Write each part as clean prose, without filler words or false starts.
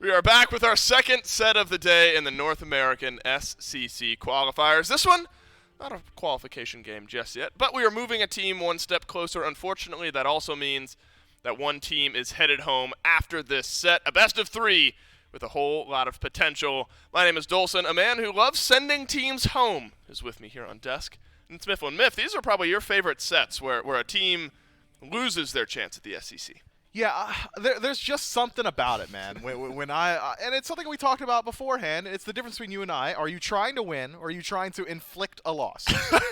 We are back with our second set of the day in the North American SCC qualifiers. This one, not a qualification game just yet, but we are moving a team one step closer. Unfortunately, that also means that one team is headed home after this set. A best of three with a whole lot of potential. My name is Dolson, a man who loves sending teams home, is with me here on desk. And it's Mifflin. Miff, these are probably your favorite sets where a team loses their chance at the SCC. Yeah, there's just something about it, man. When and it's something we talked about beforehand. It's the difference between you and I. Are you trying to win, or are you trying to inflict a loss?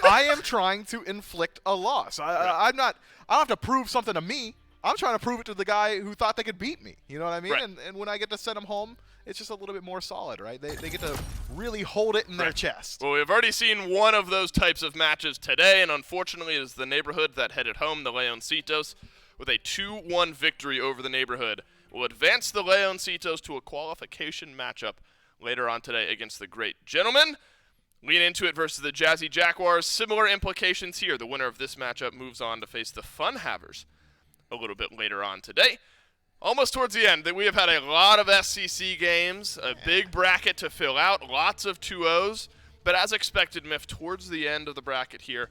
I am trying to inflict a loss. I don't have to prove something to me. I'm trying to prove it to the guy who thought they could beat me. You know what I mean? Right. And when I get to send them home, it's just a little bit more solid, right? They get to really hold it in their chest. Well, we've already seen one of those types of matches today, and unfortunately it is the neighborhood that headed home, the Leoncitos, with a 2-1 victory over the neighborhood. Will advance the Leoncitos to a qualification matchup later on today against the Great Gentlemen. Lean Into It versus the Jazzy Jaguars. Similar implications here. The winner of this matchup moves on to face the Fun Havers a little bit later on today. Almost towards the end, we have had a lot of SCC games, a big bracket to fill out, lots of 2-0s, but as expected, Miff, towards the end of the bracket here,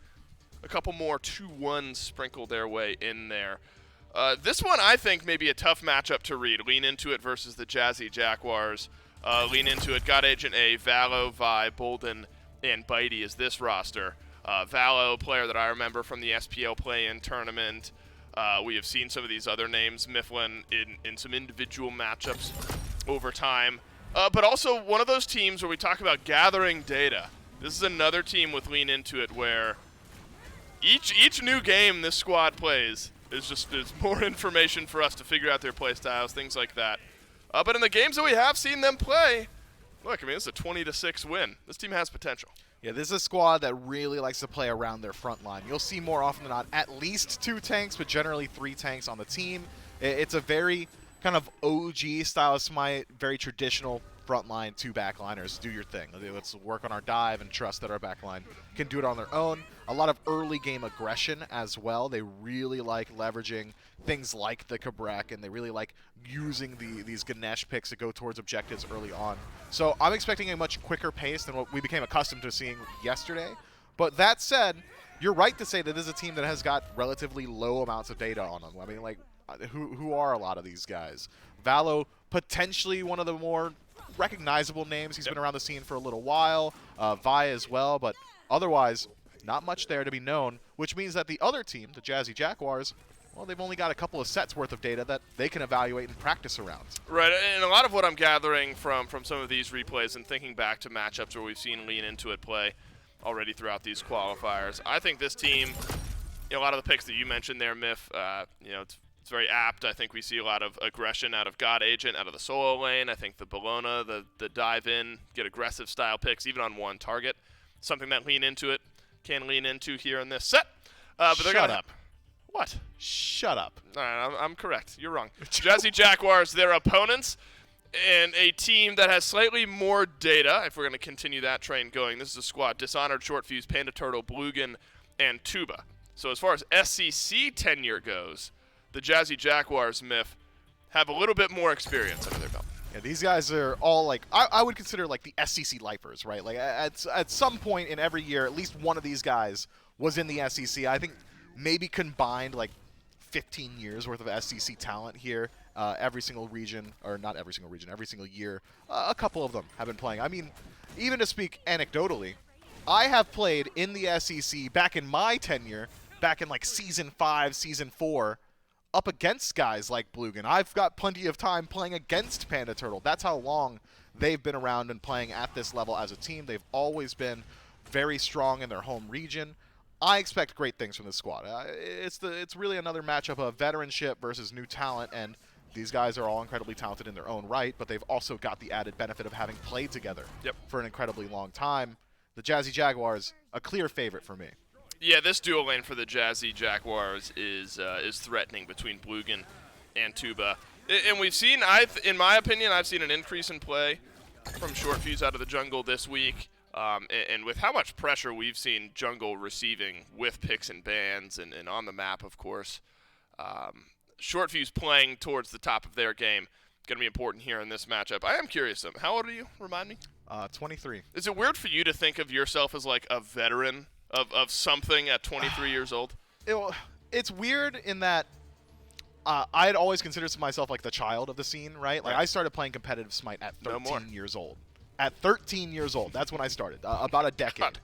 a couple more 2-1s sprinkled their way in there. This one, I think, may be a tough matchup to read. Lean Into It versus the Jazzy Jaguars. Lean Into It, God Agent A, Valo, Vi, Bolden, and Bitey is this roster. Valo, player that I remember from the SPL play-in tournament. We have seen some of these other names, Mifflin, in some individual matchups over time. But also one of those teams where we talk about gathering data. This is another team with Lean Into It where each new game this squad plays is more information for us to figure out their play styles, things like that. But in the games that we have seen them play, look, I mean, it's a 20-6 win. This team has potential. Yeah, this is a squad that really likes to play around their front line. You'll see more often than not at least 2 tanks, but generally 3 tanks on the team. It's a very kind of OG style of Smite, very traditional front line, 2 backliners. Do your thing. Let's work on our dive and trust that our backline can do it on their own. A lot of early game aggression as well. They really like leveraging things like the Kabrak, and they really like using these Ganesh picks to go towards objectives early on. So I'm expecting a much quicker pace than what we became accustomed to seeing yesterday. But that said, you're right to say that this is a team that has got relatively low amounts of data on them. I mean, like, who are a lot of these guys? Valo, potentially one of the more recognizable names. He's been around the scene for a little while. Vi as well, but otherwise, not much there to be known, which means that the other team, the Jazzy Jaguars, well, they've only got a couple of sets worth of data that they can evaluate and practice around. Right, and a lot of what I'm gathering from some of these replays and thinking back to matchups where we've seen Lean Into It play already throughout these qualifiers, I think this team, a lot of the picks that you mentioned there, Miff, it's very apt. I think we see a lot of aggression out of God Agent, out of the solo lane. I think the Bologna, the dive in, get aggressive style picks, even on one target. Something that Lean Into It can lean into here in this set. But they're Shut up. What? Shut up. All right, I'm correct. You're wrong. Jazzy Jaguars, their opponents, and a team that has slightly more data, if we're going to continue that train going. This is a squad: Dishonored, Short Fuse, Panda Turtle, Bluegan, and Tuba. So as far as SCC tenure goes, the Jazzy Jaguars, Miff, have a little bit more experience under their belt. Yeah, these guys are all like, I would consider like the SCC lifers, right? Like at some point in every year, at least one of these guys was in the SCC. I think maybe combined like 15 years worth of SCC talent here. Every single region, or not every single region, every single year, a couple of them have been playing. I mean, even to speak anecdotally, I have played in the SCC back in my tenure, back in like Season 5, Season 4, up against guys like Bluegan. I've got plenty of time playing against Panda Turtle. That's how long they've been around and playing at this level as a team. They've always been very strong in their home region. I expect great things from this squad. It's really another matchup of veteranship versus new talent, and these guys are all incredibly talented in their own right, but they've also got the added benefit of having played together for an incredibly long time. The Jazzy Jaguars, a clear favorite for me. Yeah, this dual lane for the Jazzy Jaguars is threatening between Bluegan and Tuba. And we've seen, in my opinion, I've seen an increase in play from Short Fuse out of the jungle this week. And with how much pressure we've seen jungle receiving with picks and bans and on the map, of course, Short Fuse playing towards the top of their game going to be important here in this matchup. I am curious, how old are you? Remind me. 23. Is it weird for you to think of yourself as like a veteran of something at 23 years old? It's weird in that I had always considered myself like the child of the scene, right? Like I started playing competitive Smite at 13 years old. At 13 years old, that's when I started, about a decade.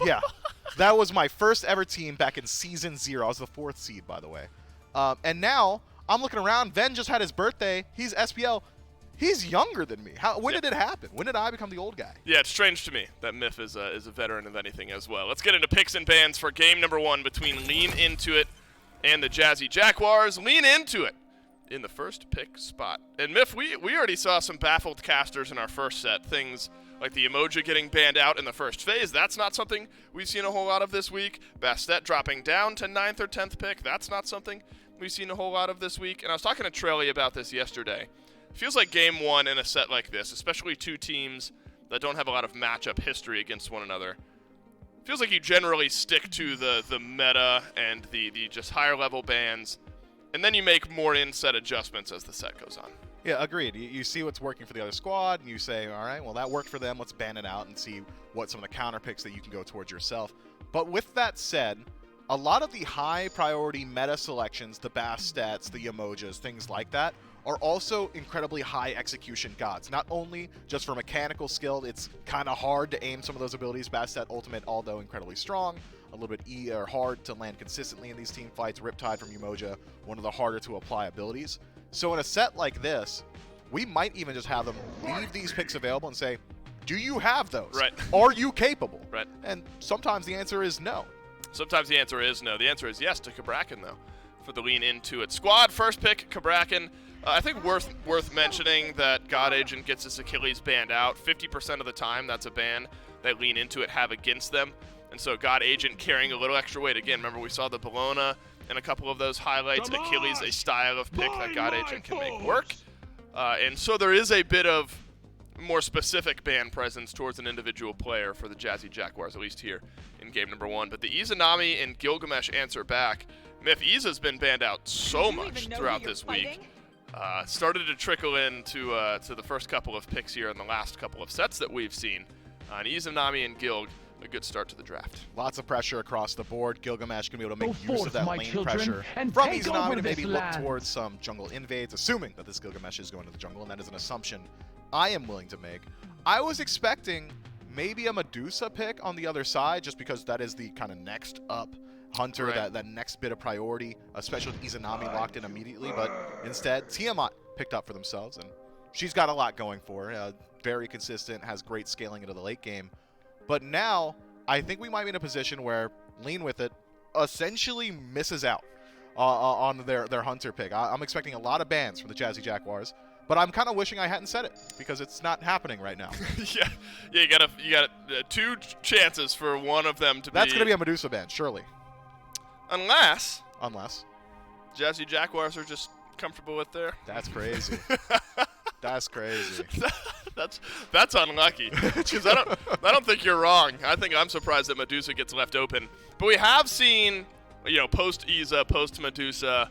Yeah, that was my first ever team back in Season 0. I was the 4th seed, by the way. And now I'm looking around. Ven just had his birthday. He's SPL. He's younger than me. When did it happen? When did I become the old guy? Yeah, it's strange to me that Myth is a veteran of anything as well. Let's get into picks and bans for game number 1 between Lean Into It and the Jazzy Jaguars. Lean Into It in the first pick spot. And Myth, we already saw some baffled casters in our first set. Things like the emoji getting banned out in the first phase. That's not something we've seen a whole lot of this week. Bastet dropping down to 9th or 10th pick. That's not something we've seen a whole lot of this week. And I was talking to Trelly about this yesterday. Feels like game 1 in a set like this, especially two teams that don't have a lot of matchup history against one another. Feels like you generally stick to the meta and the just higher level bans, and then you make more in-set adjustments as the set goes on. Yeah, agreed. You see what's working for the other squad, and you say, all right, well, that worked for them. Let's ban it out and see what some of the counter picks that you can go towards yourself. But with that said, a lot of the high priority meta selections, the Bastets, the Emojis, things like that, are also incredibly high execution gods. Not only just for mechanical skill, it's kind of hard to aim some of those abilities. Bastet Ultimate, although incredibly strong, a little bit hard to land consistently in these team fights. Riptide from Umoja, one of the harder to apply abilities. So in a set like this, we might even just have them leave these picks available and say, do you have those? Right. Are you capable? Right. And sometimes the answer is no. Sometimes the answer is no. The answer is yes to Cabrakan, though, for the Lean Into It squad. First pick, Cabrakan. I think worth mentioning that God Agent gets his Achilles banned out. 50% of the time, that's a ban that Lean Into It have against them. And so God Agent carrying a little extra weight. Again, remember we saw the Bologna and a couple of those highlights. Achilles, a style of pick that God Agent can make work. And so there is a bit of more specific ban presence towards an individual player for the Jazzy Jaguars, at least here in game number 1. But the Izanami and Gilgamesh answer back. Myth, Iza's been banned out so much throughout this week. Started to trickle into to the first couple of picks here in the last couple of sets that we've seen. And Izanami and Gilg, a good start to the draft. Lots of pressure across the board. Gilgamesh going to be able to make use of that lane pressure from Izanami to maybe look towards some jungle invades, assuming that this Gilgamesh is going to the jungle, and that is an assumption I am willing to make. I was expecting maybe a Medusa pick on the other side, just because that is the kind of next up hunter, right. that next bit of priority, especially with Izanami locked in immediately. But instead, Tiamat picked up for themselves, and she's got a lot going for her. Very consistent, has great scaling into the late game. But now, I think we might be in a position where Lean With It essentially misses out on their hunter pick. I'm expecting a lot of bans from the Jazzy Jaguars, but I'm kind of wishing I hadn't said it, because it's not happening right now. yeah, you got two chances for one of them to That's going to be a Medusa ban, surely. Unless Jazzy Jaguars are just comfortable with their. That's crazy. That's crazy. that's unlucky. Because I don't think you're wrong. I think I'm surprised that Medusa gets left open. But we have seen, post Iza, post Medusa,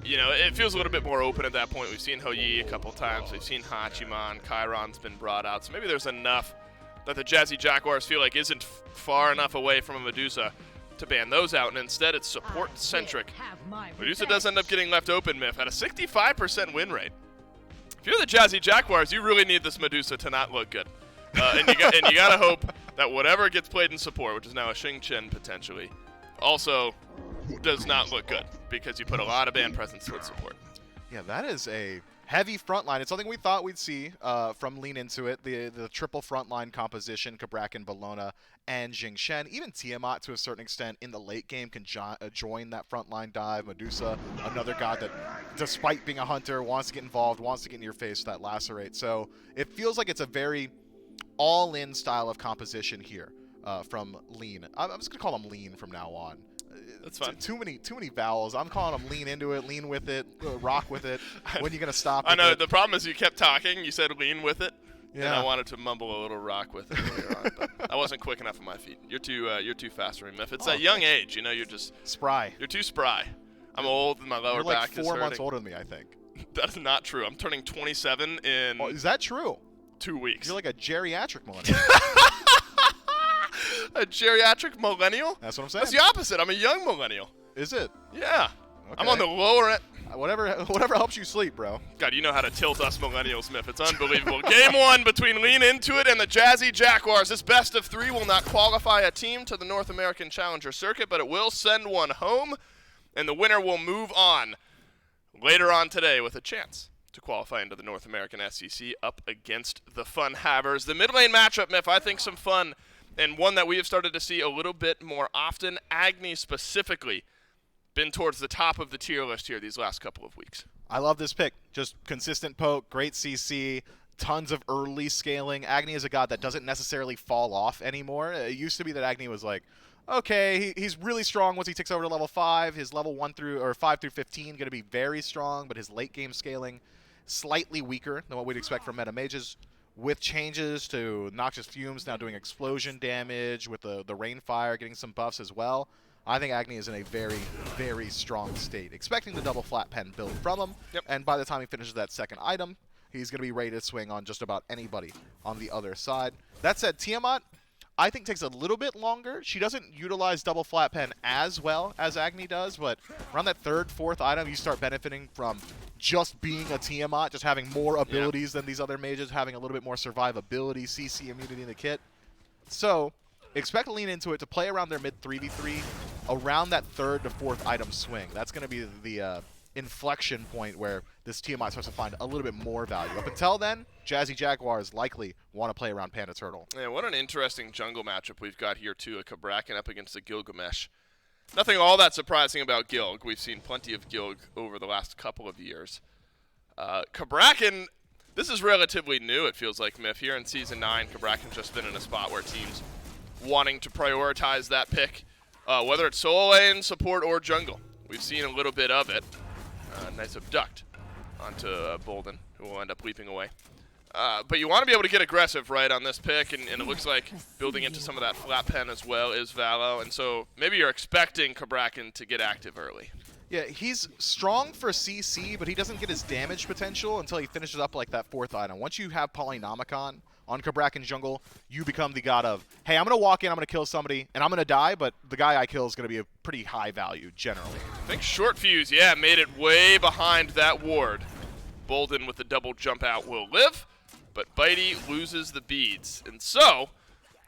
it feels a little bit more open at that point. We've seen Houyi a couple times. We've seen Hachiman. Chiron's been brought out. So maybe there's enough that the Jazzy Jaguars feel like isn't far enough away from a Medusa to ban those out, and instead it's support-centric. Medusa does end up getting left open, Myth, at a 65% win rate. If you're the Jazzy Jaguars, you really need this Medusa to not look good. And you got to hope that whatever gets played in support, which is now a Xing Chen potentially, also does not look good, because you put a lot of ban presence towards support. Yeah, that is a heavy front line. It's something we thought we'd see from Lean Into It, the triple front line composition, Cabrakan, Bologna, and Xing Shen. Even Tiamat, to a certain extent, in the late game can join that front line dive. Medusa, another god that, despite being a hunter, wants to get involved, wants to get in your face with that lacerate. So it feels like it's a very all-in style of composition here from Lean. I'm just going to call him Lean from now on. That's fine. Too many vowels. I'm calling them Lean Into It, Lean With It, Rock With It. When are you going to stop? I know. The problem is you kept talking. You said Lean With It. Yeah. And I wanted to mumble a little Rock With It earlier on, but I wasn't quick enough on my feet. You're too fast for me, Myth. It's that young age, you're just spry. You're too spry. I'm old and my lower You're like back is 4 hurting. months older than me, I think. That's not true. I'm turning 27 in Oh, is that true? 2 weeks. You're like a geriatric millennial. A geriatric millennial? That's what I'm saying. That's the opposite. I'm a young millennial. Is it? Yeah. Okay. I'm on the lower end. Whatever helps you sleep, bro. God, you know how to tilt us millennials, Myth. It's unbelievable. Game 1 between Lean Into It and the JAZZY Jaguars. This best of 3 will not qualify a team to the North American Challenger Circuit, but it will send one home, and the winner will move on later on today with a chance to qualify into the North American SEC up against the Fun Havers. The mid lane matchup, Myth, I think some fun, and one that we have started to see a little bit more often. Agni specifically been towards the top of the tier list here these last couple of weeks. I love this pick. Just consistent poke, great CC, tons of early scaling. Agni is a god that doesn't necessarily fall off anymore. It used to be that Agni was like, okay, he's really strong once he takes over to level 5. His level 5 through 15 going to be very strong, but his late game scaling slightly weaker than what we'd expect from meta mages. With changes to Noxious Fumes now doing explosion damage, with the Rainfire getting some buffs as well, I think Agni is in a very, very strong state. Expecting the double flat pen build from him, and by the time he finishes that second item, he's going to be ready to swing on just about anybody on the other side. That said, Tiamat, I think, takes a little bit longer. She doesn't utilize double flat pen as well as Agni does, but around that third, fourth item, you start benefiting from just being a Tiamat, just having more abilities than these other mages, having a little bit more survivability, CC immunity in the kit. So expect to Lean Into It to play around their mid 3v3 around that third to fourth item swing. That's going to be the inflection point where this Tiamat starts to find a little bit more value. Up until then, JAZZY Jaguars likely want to play around Panda Turtle. Yeah, what an interesting jungle matchup we've got here, too. A Kabrakan up against a Gilgamesh. Nothing all that surprising about Gilg. We've seen plenty of Gilg over the last couple of years. Kabrakan, this is relatively new, it feels like, Myth. Here in Season 9, Kabrakan's just been in a spot where teams wanting to prioritize that pick, whether it's solo lane, support, or jungle. We've seen a little bit of it. Nice abduct onto Bolden, who will end up leaping away. But you want to be able to get aggressive, right, on this pick, and it looks like building into some of that flat pen as well is Valo, and so maybe you're expecting Kabrakan to get active early. Yeah, he's strong for CC, but he doesn't get his damage potential until he finishes up like that fourth item. Once you have Polynomicon on Kabrakan jungle, you become the god of, hey, I'm going to walk in, I'm going to kill somebody, and I'm going to die, but the guy I kill is going to be a pretty high value, generally. I think Short Fuse, yeah, made it way behind that ward. Bolden with the double jump out will live, but Bitey loses the beads. And so,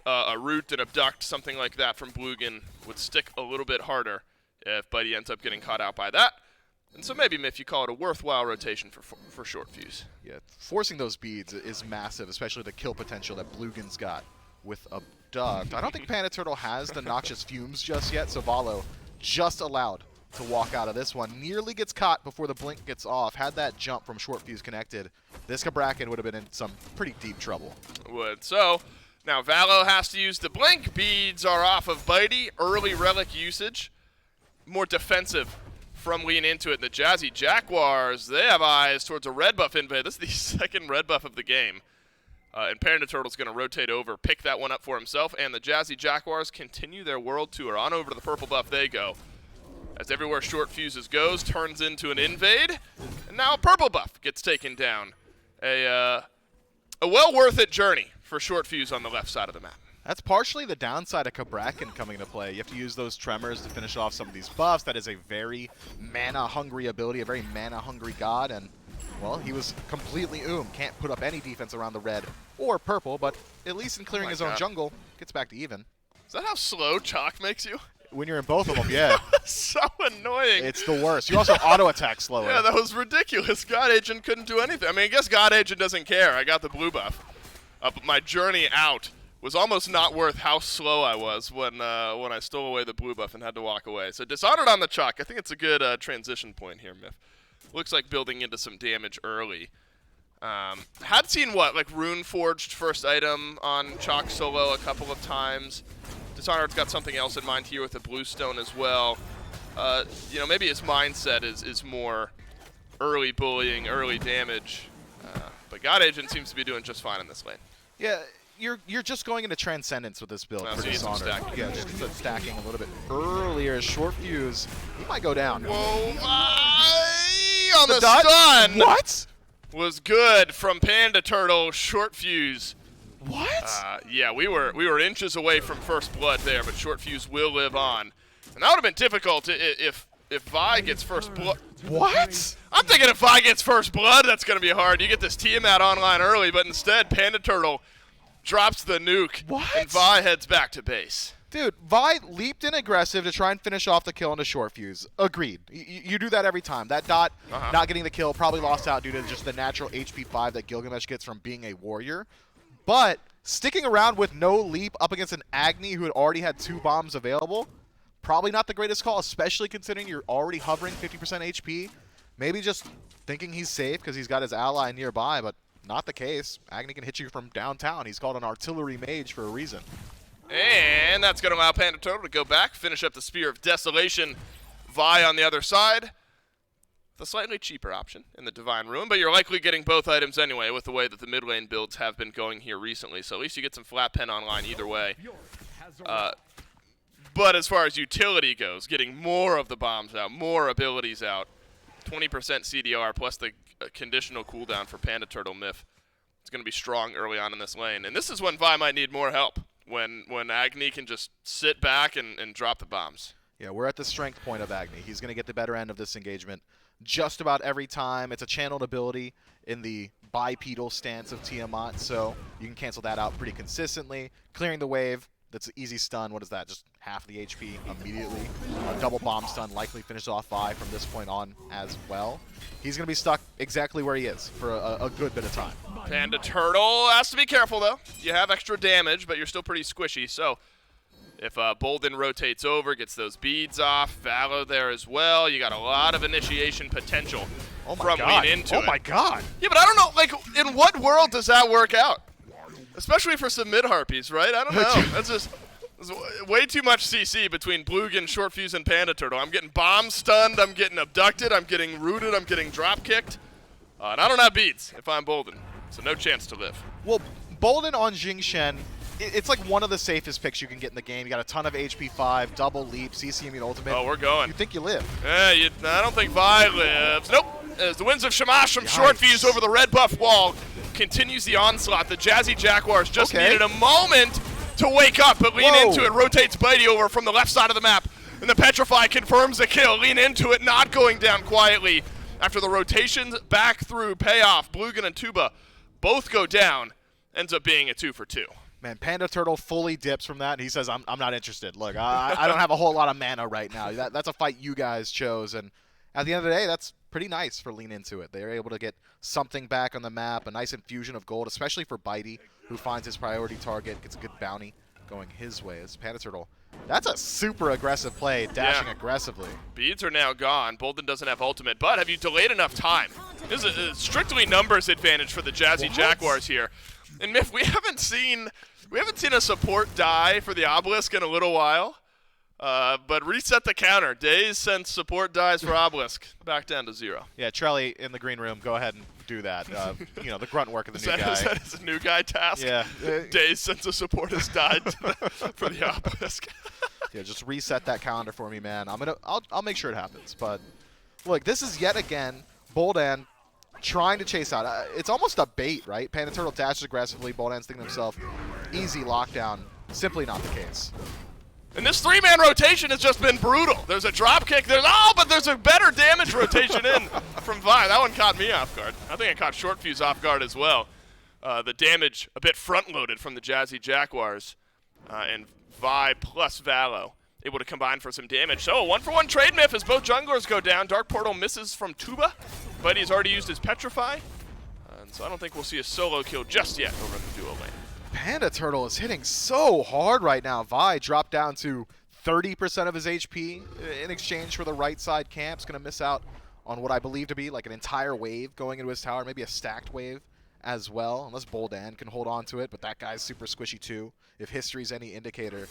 a root and abduct, something like that from Blugan would stick a little bit harder if Bitey ends up getting caught out by that. And so maybe, Myth, you call it a worthwhile rotation for Short Fuse. Yeah, forcing those beads is massive, especially the kill potential that Blugan's got with abduct. I don't think Panda Turtle has the Noxious Fumes just yet, so Valo just allowed to walk out of this one. Nearly gets caught before the blink gets off. Had that jump from Short Fuse connected, this Kabrakan would have been in some pretty deep trouble. Would. So, now Valo has to use the blink. Beads are off of Bitey. Early relic usage. More defensive from Lean Into It. The JAZZY Jaguars, they have eyes towards a red buff invade. This is the second red buff of the game. And Panda Turtle's going to rotate over, pick that one up for himself, and the JAZZY Jaguars continue their world tour. On over to the purple buff they go. As everywhere Short Fuses goes, turns into an invade, and now a purple buff gets taken down. A well worth it journey for Short Fuse on the left side of the map. That's partially the downside of Kabrakan coming into play. You have to use those tremors to finish off some of these buffs. That is a very mana-hungry ability, a very mana-hungry god, and, well, he was completely can't put up any defense around the red or purple, but at least in clearing his own jungle, gets back to even. Is that how slow Chalk makes you? When you're in both of them, yeah. So annoying. It's the worst. You also auto-attack slower. Yeah, that was ridiculous. God Agent couldn't do anything. I mean, I guess God Agent doesn't care. I got the blue buff. But my journey out was almost not worth how slow I was when I stole away the blue buff and had to walk away. So Dishonored on the Chalk. I think it's a good transition point here, Myth. Looks like building into some damage early. Had seen like Rune Forged first item on Chalk solo a couple of times. Dishonored's got something else in mind here with the Bluestone as well. You know, maybe his mindset is more early bullying, early damage. But God Agent seems to be doing just fine in this lane. Yeah, you're just going into Transcendence with this build for so Dishonored. stacking. Yeah, just stacking a little bit earlier. Short Fuse, he might go down. Whoa, my! on the stun. What? Was good from Panda Turtle. Short fuse. What? Yeah, we were inches away from first blood there, but short fuse will live on. And that would have been difficult if Vi gets first blood. What? I'm thinking if Vi gets first blood, that's going to be hard. You get this Tiamat online early, but instead Panda Turtle drops the nuke. What? And Vi heads back to base. Dude, Vi leaped in aggressive to try and finish off the kill into short fuse. Agreed. You do that every time. That dot not getting the kill probably lost out due to just the natural HP 5 that Gilgamesh gets from being a warrior. But sticking around with no leap up against an Agni who had already had 2 bombs available, probably not the greatest call, especially considering you're already hovering 50% HP. Maybe just thinking he's safe because he's got his ally nearby, but not the case. Agni can hit you from downtown. He's called an artillery mage for a reason. And that's going to allow Panda Turtle to go back, finish up the Spear of Desolation. Vi on the other side. The slightly cheaper option in the Divine Ruin, but you're likely getting both items anyway with the way that the mid lane builds have been going here recently. So at least you get some flat pen online either way. But as far as utility goes, getting more of the bombs out, more abilities out, 20% CDR plus the conditional cooldown for Panda Turtle Myth. It's going to be strong early on in this lane. And this is when Vi might need more help. When Agni can just sit back and drop the bombs. Yeah, we're at the strength point of Agni. He's going to get the better end of this engagement just about every time. It's a channeled ability in the bipedal stance of Tiamat, so you can cancel that out pretty consistently. Clearing the wave, that's an easy stun. What is that? Just half the HP immediately. A double bomb stun likely finishes off Vi from this point on as well. He's going to be stuck exactly where he is for a good bit of time. Panda Turtle has to be careful, though. You have extra damage, but you're still pretty squishy. So if Bolden rotates over, gets those beads off, Valo there as well, you got a lot of initiation potential from Lean Into It. Oh, my God. Yeah, but I don't know, like, in what world does that work out? Especially for some mid-harpies, right? I don't know. That's just way too much CC between Blugan, Short Fuse, and Panda Turtle. I'm getting bomb stunned, I'm getting abducted, I'm getting rooted, I'm getting drop kicked. And I don't have beads if I'm Bolden, so no chance to live. Well, Bolden on Jingxian, it's like one of the safest picks you can get in the game. You got a ton of HP 5, double leap, CC immune ultimate. Oh, we're going. You think you live. I don't think Vi lives. Nope. As the winds of Shamash from Short Fuse over the red buff wall continues the onslaught. The Jazzy Jaguars just needed a moment to wake up, but Lean Into It rotates Bitey over from the left side of the map. And the Petrify confirms the kill. Lean Into It not going down quietly. After the rotations back through payoff, Blugan and Tuba both go down. Ends up being a 2 for 2. Man, Panda Turtle fully dips from that, and he says, I'm not interested. Look, I don't have a whole lot of mana right now. That's a fight you guys chose, and at the end of the day, that's pretty nice for Lean Into It. They're able to get something back on the map, a nice infusion of gold, especially for Bitey, who finds his priority target, gets a good bounty going his way. As Panda Turtle, that's a super aggressive play, dashing aggressively. Beads are now gone. Bolden doesn't have ultimate, but have you delayed enough time? This is a strictly numbers advantage for the Jazzy Jaguars here. And Myth, we haven't seen a support die for the Obelisk in a little while. But reset the counter. Days since support dies for Obelisk. Back down to 0. Yeah, Trelly in the green room, go ahead and do that. You know, the grunt work of the new guy. Is that his new guy task? Yeah. Days since a support has died for the Obelisk. Yeah, just reset that calendar for me, man. I'll make sure it happens. But look, this is yet again Bolden trying to chase out. It's almost a bait, right? Panda Turtle dashes aggressively. Bolden's thinking to himself, easy lockdown. Simply not the case. And this 3-man rotation has just been brutal. There's a drop kick. But there's a better damage rotation in from Vi. That one caught me off guard. I think it caught Short Fuse off guard as well. The damage a bit front-loaded from the Jazzy Jaguars. And Vi plus Valo able to combine for some damage. So a 1-for-1 trade Myth as both junglers go down. Dark Portal misses from Tuba, but he's already used his Petrify. And so I don't think we'll see a solo kill just yet over in the duo lane. Panda Turtle is hitting so hard right now. Vi dropped down to 30% of his HP in exchange for the right side camp. He's going to miss out on what I believe to be like an entire wave going into his tower, maybe a stacked wave as well, unless Bolden can hold on to it, but that guy's super squishy too, if history's any indicator.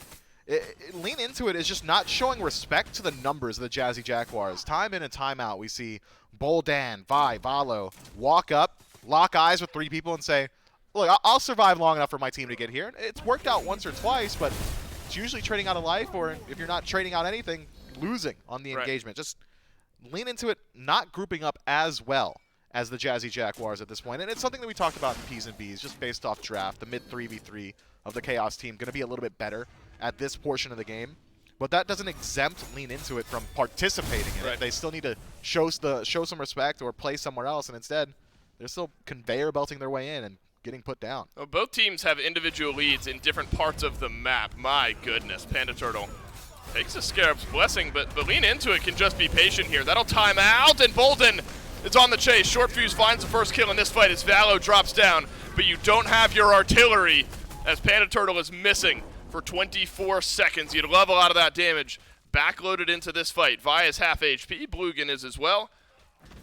Lean Into It is just not showing respect to the numbers of the Jazzy Jaguars. Time in and time out, we see Bolden, Vi, Valo walk up, lock eyes with 3 people and say, look, I'll survive long enough for my team to get here. It's worked out once or twice, but it's usually trading out a life, or if you're not trading out anything, losing on the engagement. Just Lean into it not grouping up as well as the JAZZY Jaguars at this point. And it's something that we talked about in P's and B's, just based off draft. The mid 3v3 of the Chaos team going to be a little bit better at this portion of the game. But that doesn't exempt Lean Into It from participating in it. They still need to show some respect or play somewhere else, and instead, they're still conveyor belting their way in and getting put down. Well, both teams have individual leads in different parts of the map. My goodness, Panda Turtle takes a Scarab's Blessing, but Lean Into It can just be patient here. That'll time out, and Bolden is on the chase. Short Fuse finds the first kill in this fight as Valo drops down, but you don't have your artillery as Panda Turtle is missing for 24 seconds. You'd love a lot of that damage backloaded into this fight. Vi's half HP, Blugan is as well.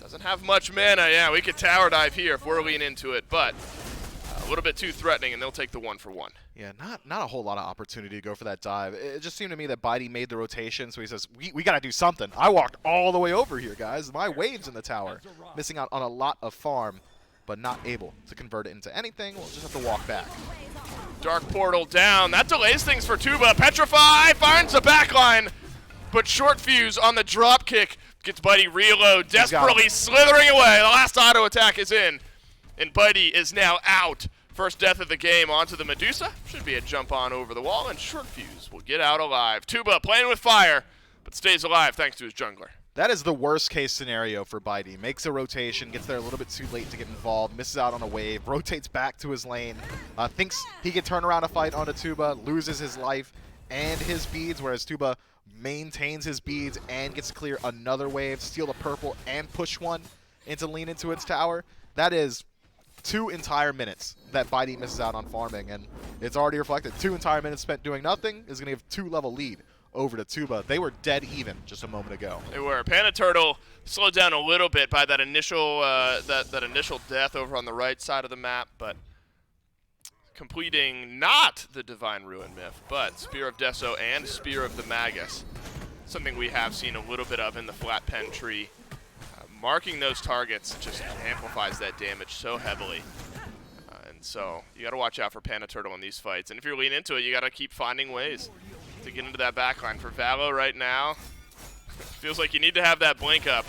Doesn't have much mana. Yeah, we could tower dive here if we're Lean Into It, but a little bit too threatening, and they'll take the 1-for-1. Yeah, not a whole lot of opportunity to go for that dive. It just seemed to me that Bitey made the rotation, so he says, we got to do something. I walked all the way over here, guys. My wave's in the tower. Missing out on a lot of farm, but not able to convert it into anything. We'll just have to walk back. Dark Portal down. That delays things for Tuba. Petrify finds the backline, but Short Fuse on the drop kick gets Bitey reload, desperately slithering away. The last auto attack is in, and Bitey is now out. First death of the game onto the Medusa. Should be a jump on over the wall, and Short Fuse will get out alive. Tuba playing with fire, but stays alive thanks to his jungler. That is the worst case scenario for Bitey. Makes a rotation, gets there a little bit too late to get involved, misses out on a wave, rotates back to his lane, thinks he can turn around a fight onto Tuba, loses his life and his beads, whereas Tuba maintains his beads and gets to clear another wave, steal the purple, and push one into Lean Into Its tower. That is 2 entire minutes that Bitey misses out on farming, and it's already reflected. 2 entire minutes spent doing nothing is going to give 2-level lead over to Tuba. They were dead even just a moment ago. They were. Panda Turtle slowed down a little bit by that initial that initial death over on the right side of the map, but completing not the Divine Ruin myth, but Spear of Deso and Spear of the Magus. Something we have seen a little bit of in the flat pen tree. Marking those targets just amplifies that damage so heavily. And so you got to watch out for Panda Turtle in these fights. And if you're Lean Into It, you got to keep finding ways to get into that backline. For Valo right now, feels like you need to have that blink up.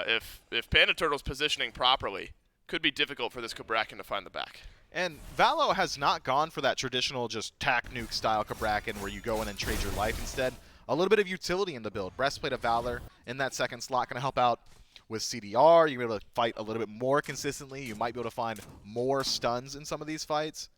If Panda Turtle's positioning properly, could be difficult for this Cabrakan to find the back. And Valo has not gone for that traditional just tack nuke style Cabrakan where you go in and trade your life. Instead, a little bit of utility in the build. Breastplate of Valor in that second slot going to help out with CDR. You're able to fight a little bit more consistently. You might be able to find more stuns in some of these fights.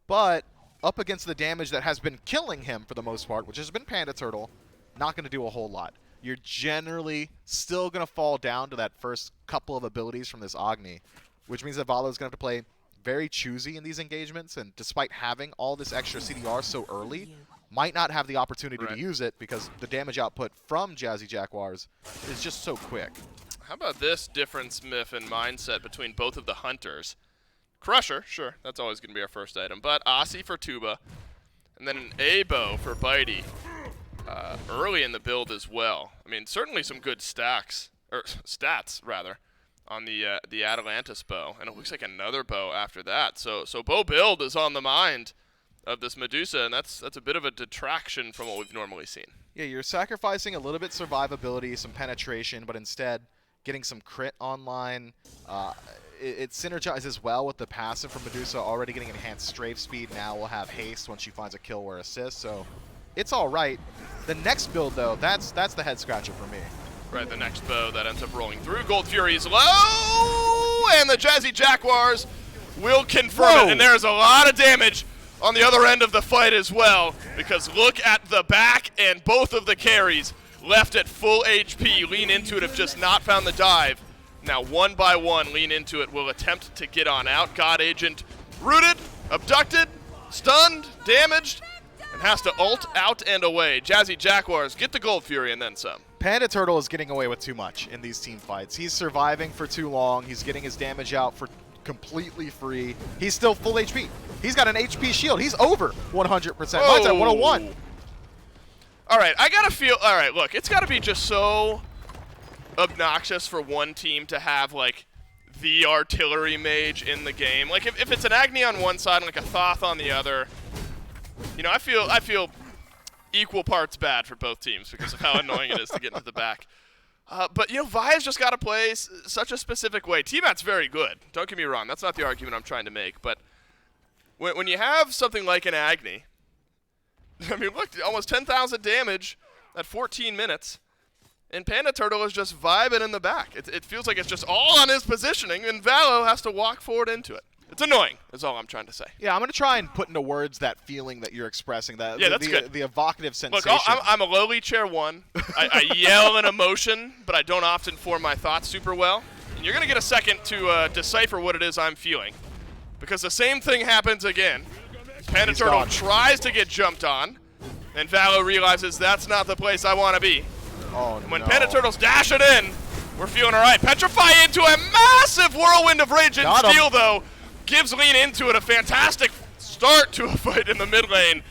But up against the damage that has been killing him for the most part, which has been Panda Turtle, not going to do a whole lot. You're generally still going to fall down to that first couple of abilities from this Agni, which means that Valo is going to have to play very choosy in these engagements, and despite having all this extra CDR so early, might not have the opportunity to use it because the damage output from JAZZY Jaguars is just so quick. How about this difference, myth, and mindset between both of the hunters? Crusher, sure, that's always going to be our first item, but Aussie for Tuba, and then an A-bow for Bitey early in the build as well. I mean, certainly some good stats, rather, on the Atalantis bow, and it looks like another bow after that. So bow build is on the mind of this Medusa, and that's a bit of a detraction from what we've normally seen. Yeah, you're sacrificing a little bit survivability, some penetration, but instead getting some crit online. It synergizes well with the passive from Medusa, already getting enhanced strafe speed. Now we'll have haste once she finds a kill or assist, so it's all right. The next build, though, that's the head scratcher for me. Right, the next bow that ends up rolling through. Gold Fury's low, and the JAZZY Jaguars will confirm it, and there's a lot of damage on the other end of the fight as well, because look at the back, and both of the carries left at full HP. Lean Into It have just not found the dive. Now, one by one, Lean Into It will attempt to get on out. God Agent rooted, abducted, stunned, damaged, and has to ult out and away. JAZZY Jaguars get the Gold Fury and then some. Panda Turtle is getting away with too much in these team fights. He's surviving for too long. He's getting his damage out for completely free. He's still full HP. He's got an HP shield. He's over 100%. Mine's at 101. All right, I gotta feel. All right, look, it's gotta be just so obnoxious for one team to have like the artillery mage in the game. Like if it's an Agni on one side and like a Thoth on the other, you know, I feel equal parts bad for both teams because of how annoying it is to get into the back. But, you know, Vi's just got to play such a specific way. T-Mat's very good. Don't get me wrong. That's not the argument I'm trying to make. But when you have something like an Agni, I mean, look, almost 10,000 damage at 14 minutes, and Panda Turtle is just vibing in the back. It feels like it's just all on his positioning, and Valo has to walk forward into it. It's annoying, is all I'm trying to say. Yeah, I'm going to try and put into words that feeling that you're expressing. Yeah, that's good. The evocative sensation. Look, I'm a lowly chair 1. I yell in emotion, but I don't often form my thoughts super well. And you're going to get a second to decipher what it is I'm feeling. Because the same thing happens again. Panda Turtle tries to get jumped on, and Valo realizes that's not the place I want to be. Oh, and when Panda Turtle's dashing in, we're feeling all right. Petrify into a massive whirlwind of rage and steel, though. Gives Lean into it a fantastic start to a fight in the mid lane,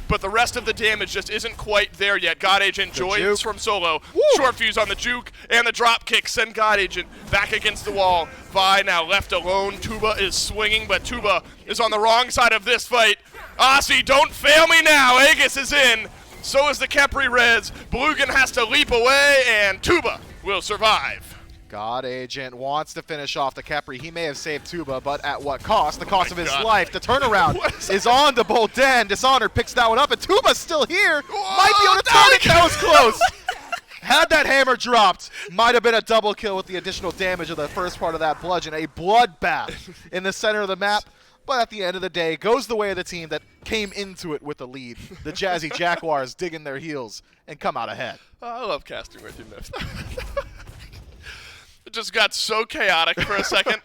but the rest of the damage just isn't quite there yet. God Agent joins from solo. Woo! Short fuse on the juke and the drop kick send God Agent back against the wall. Vi now left alone. Tuba is swinging, but Tuba is on the wrong side of this fight. Aussie, don't fail me now. Aegis is in. So is the Kepri Res. Blugan has to leap away, and Tuba will survive. God Agent wants to finish off the Kepri. He may have saved Tuba, but at what cost? The cost of his life. The turnaround is on to Bolden. Dishonored picks that one up, and Tuba's still here. Might be able to turn it. That was close. Had that hammer dropped, might have been a double kill with the additional damage of the first part of that bludgeon. A bloodbath in the center of the map. But at the end of the day, goes the way of the team that came into it with the lead. The Jazzy Jaguars digging their heels and come out ahead. Oh, I love casting with you, Miffs. It just got so chaotic for a second.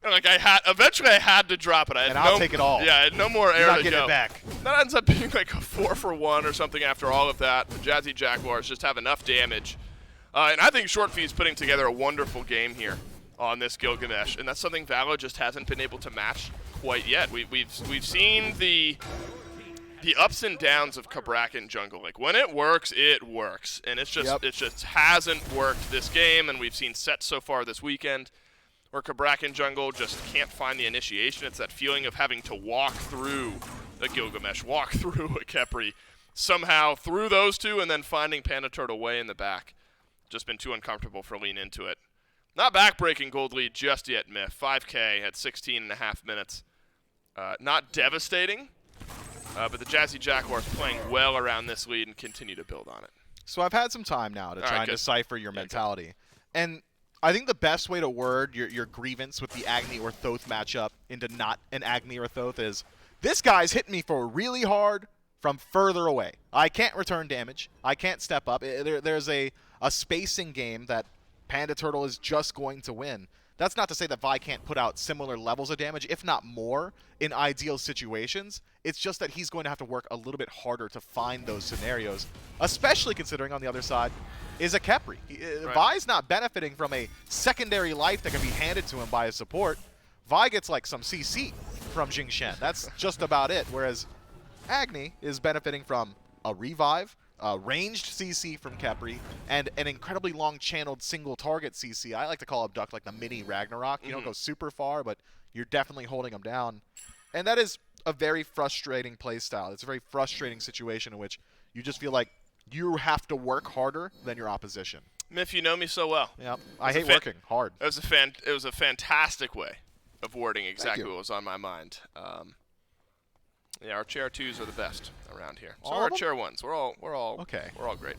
Like eventually I had to drop it. I'll take it all. Yeah, I had no more air to get go. It back. That ends up being like a 4-for-1 or something after all of that. The Jazzy Jaguars just have enough damage. And I think Short Fee's putting together a wonderful game here on this Gilgamesh, and that's something Valo just hasn't been able to match quite yet. We've seen the ups and downs of Cabrakan jungle. Like when it works, and it just hasn't worked this game. And we've seen sets so far this weekend where Cabrakan jungle just can't find the initiation. It's that feeling of having to walk through a Gilgamesh, walk through a Kepri, somehow through those two, and then finding Panda Turtle way in the back. Just been too uncomfortable for Lean into it. Not backbreaking gold lead just yet, Miff. 5K at 16.5 minutes. Not devastating, but the Jazzy Jaguars playing well around this lead and continue to build on it. So I've had some time now to try and decipher your mentality. And I think the best way to word your grievance with the Agni or Thoth matchup into not an Agni or Thoth is, this guy's hitting me for really hard from further away. I can't return damage. I can't step up. There's a spacing game that Panda Turtle is just going to win. That's not to say that Vi can't put out similar levels of damage, if not more, in ideal situations. It's just that he's going to have to work a little bit harder to find those scenarios, especially considering on the other side is a Kepri. Vi's not benefiting from a secondary life that can be handed to him by his support. Vi gets like some CC from Jing Shen. That's just about it, whereas Agni is benefiting from a revive, ranged CC from Kepri, and an incredibly long-channeled single-target CC. I like to call Abduct like the mini Ragnarok. You don't go super far, but you're definitely holding him down. And that is a very frustrating playstyle. It's a very frustrating situation in which you just feel like you have to work harder than your opposition. Miff, you know me so well. Yep. I hate working hard. It was a fantastic way of wording exactly what was on my mind. Yeah, our chair 2s are the best around here. So our chair 1s. We're all okay. We're all great.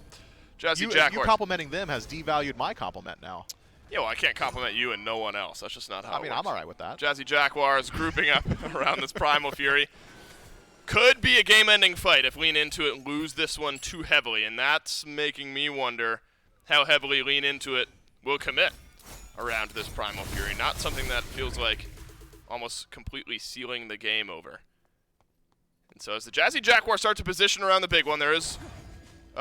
Jazzy Jaguars. You complimenting them has devalued my compliment now. Yeah, well, I can't compliment you and no one else. That's just not how it works. I'm all right with that. Jazzy Jaguars grouping up around this Primal Fury. Could be a game-ending fight if Lean Into It lose this one too heavily, and that's making me wonder how heavily Lean Into It will commit around this Primal Fury. Not something that feels like almost completely sealing the game over. And so as the Jazzy Jaguars start to position around the big one, there is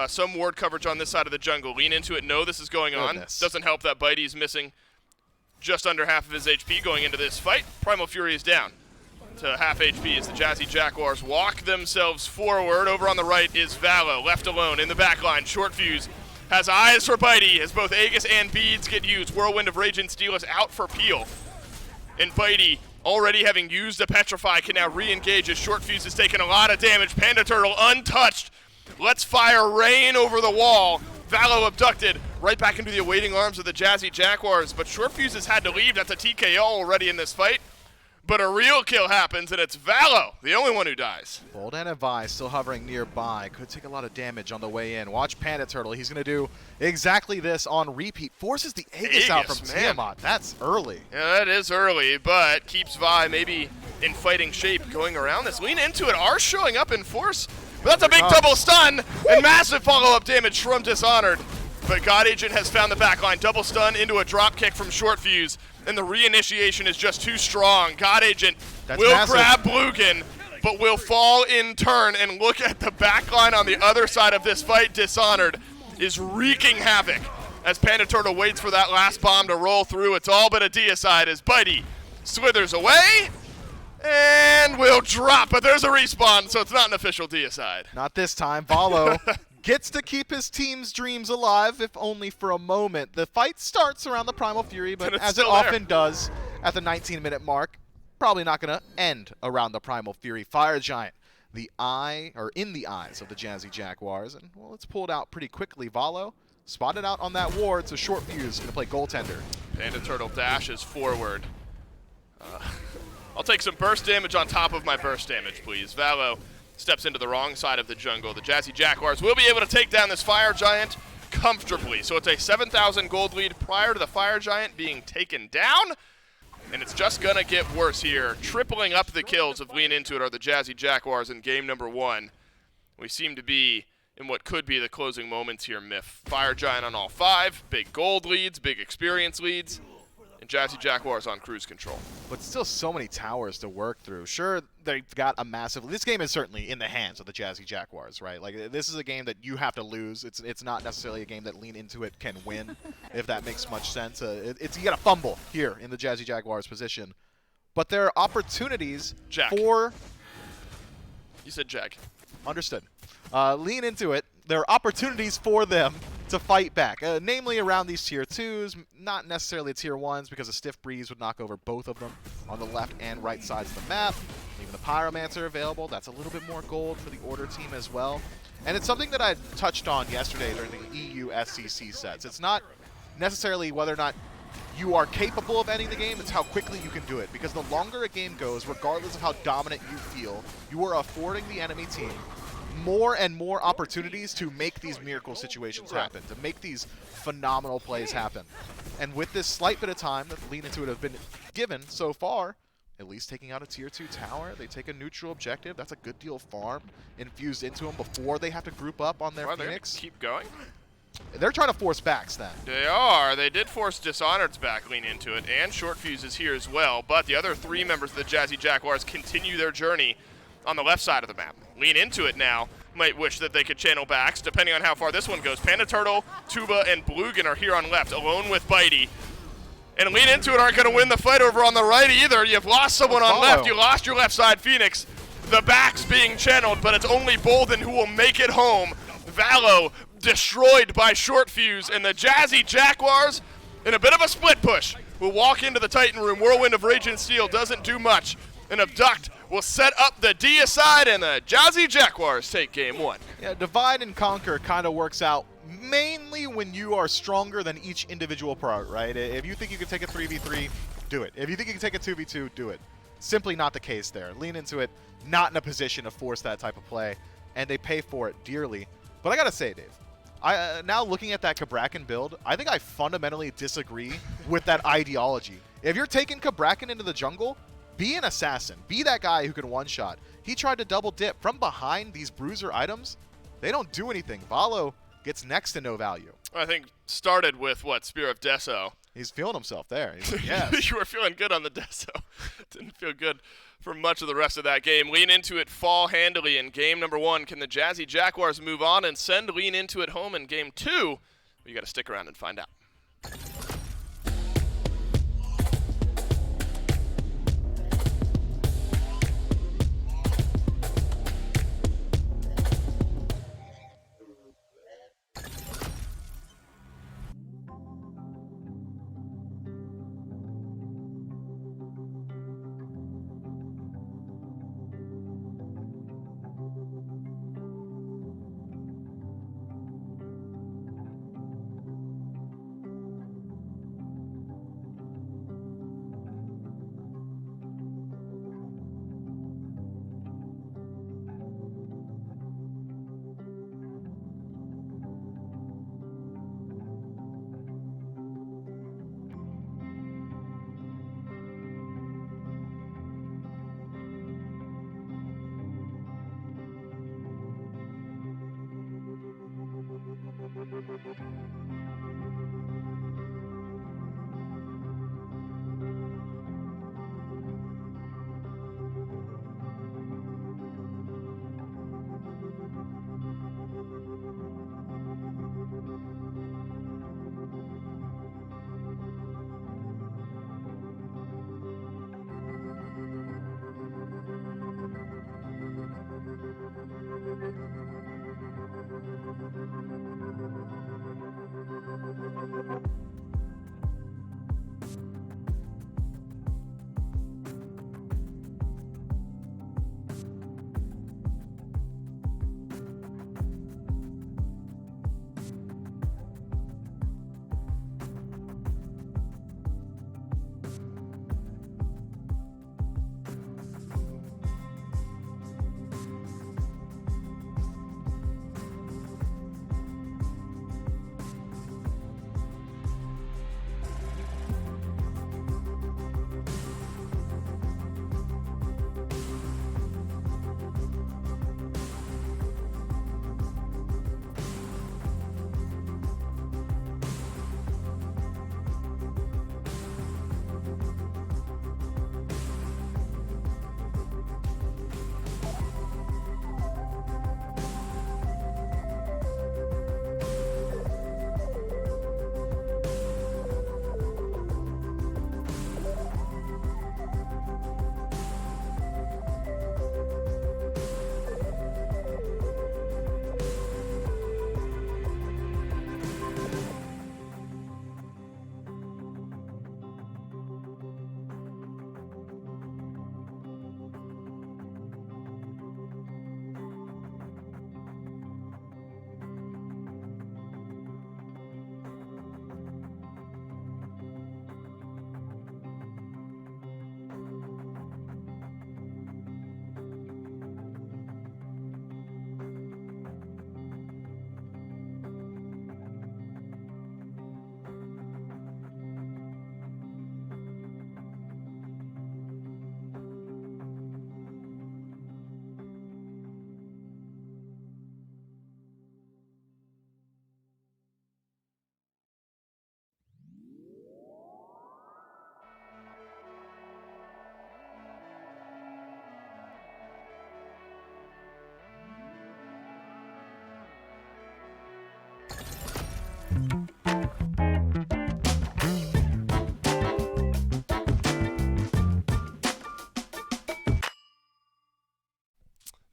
some ward coverage on this side of the jungle. Lean Into It, know this is going on. Doesn't help that Bitey's missing just under half of his HP going into this fight. Primal Fury is down to half HP as the Jazzy Jaguars walk themselves forward. Over on the right is Valo, left alone in the back line. Short Fuse has eyes for Bitey as both Aegis and Beads get used. Whirlwind of Rage and Steel is out for Peel. And Bitey, already having used a Petrify, can now re-engage as Short Fuse has taken a lot of damage. Panda Turtle untouched. Let's fire rain over the wall. Valo abducted. right back into the awaiting arms of the Jazzy Jaguars, but Short Fuse has had to leave. That's a TKO already in this fight. But a real kill happens, and it's Valo, the only one who dies. Bold and Advise still hovering nearby. Could take a lot of damage on the way in. Watch Panda Turtle. He's going to do exactly this on repeat. Forces the Aegis out from Tiamat. That's early. Yeah, that is early, but keeps Vi maybe in fighting shape going around this. Lean into it. Are showing up in force. But that's a big double stun and massive follow-up damage from Dishonored. But God Agent has found the backline. Double stun into a drop kick from Short Fuse. And the reinitiation is just too strong. God Agent will grab Blugan, but will fall in turn. And look at the backline on the other side of this fight. Dishonored is wreaking havoc as Panda Turtle waits for that last bomb to roll through. It's all but a deicide as Bitey slithers away and will drop. But there's a respawn, so it's not an official deicide. Not this time. Valo gets to keep his team's dreams alive, if only for a moment. The fight starts around the Primal Fury, but as it often does at the 19-minute mark, probably not going to end around the Primal Fury. Fire Giant, in the eyes of the Jazzy Jaguars, and well, it's pulled out pretty quickly. Valo spotted out on that ward, so Short Fuse going to play goaltender. Panda Turtle dashes forward. I'll take some burst damage on top of my burst damage, please. Valo steps into the wrong side of the jungle. The Jazzy Jaguars will be able to take down this Fire Giant comfortably. So it's a 7,000 gold lead prior to the Fire Giant being taken down. And it's just going to get worse here. Tripling up the kills of Lean Into It are the Jazzy Jaguars in game number 1. We seem to be in what could be the closing moments here, Miff. Fire Giant on all 5. Big gold leads, big experience leads. And Jazzy Jaguars on cruise control. But still so many towers to work through. Sure, they've got a massive... This game is certainly in the hands of the Jazzy Jaguars, right? Like, this is a game that you have to lose. It's not necessarily a game that Lean Into It can win, if that makes much sense. You got to fumble here in the Jazzy Jaguars position. But there are opportunities for... You said Jag. Understood. Lean Into It. There are opportunities for them to fight back, namely around these tier 2s, not necessarily tier 1s, because a Stiff Breeze would knock over both of them on the left and right sides of the map. Even the Pyromancer available, that's a little bit more gold for the Order team as well. And it's something that I touched on yesterday during the EU SCC sets. It's not necessarily whether or not you are capable of ending the game, it's how quickly you can do it. Because the longer a game goes, regardless of how dominant you feel, you are affording the enemy team more and more opportunities to make these miracle situations happen, to make these phenomenal plays happen. And with this slight bit of time that Lean Into It have been given so far, at least taking out a tier 2 tower, they take a neutral objective. That's a good deal of farm infused into them before they have to group up on their Phoenix. Keep going. They're trying to force backs then. They are. They did force Dishonored's back, Lean Into It, and Short Fuse is here as well. But the other 3 members of the Jazzy Jaguars continue their journey on the left side of the map. Lean Into It now might wish that they could channel backs, depending on how far this one goes. Panda Turtle, Tuba, and Blugan are here on left, alone with Bitey. And Lean Into It aren't going to win the fight over on the right either. You've lost someone on left. You lost your left side Phoenix. The back's being channeled, but it's only Bolden who will make it home. Valo destroyed by Short Fuse, and the Jazzy Jaguars, in a bit of a split push, will walk into the Titan room. Whirlwind of Rage and Steel doesn't do much. And Abduct will set up the deicide, and the Jazzy Jaguars take game 1. Yeah, divide and conquer kind of works out mainly when you are stronger than each individual part, right? If you think you can take a 3v3, do it. If you think you can take a 2v2, do it. Simply not the case there. Lean Into It, not in a position to force that type of play, and they pay for it dearly. But I gotta say, Dave, now looking at that Cabrakan build, I think I fundamentally disagree with that ideology. If you're taking Cabrakan into the jungle, be an assassin. Be that guy who can one-shot. He tried to double dip from behind these bruiser items. They don't do anything. Valo gets next to no value. I think started with, what, Spear of Deso. He's feeling himself there. He's like, yes. You were feeling good on the Deso. Didn't feel good for much of the rest of that game. Lean Into It fall handily in game number 1. Can the Jazzy Jaguars move on and send Lean Into It home in game 2? Well, you got to stick around and find out.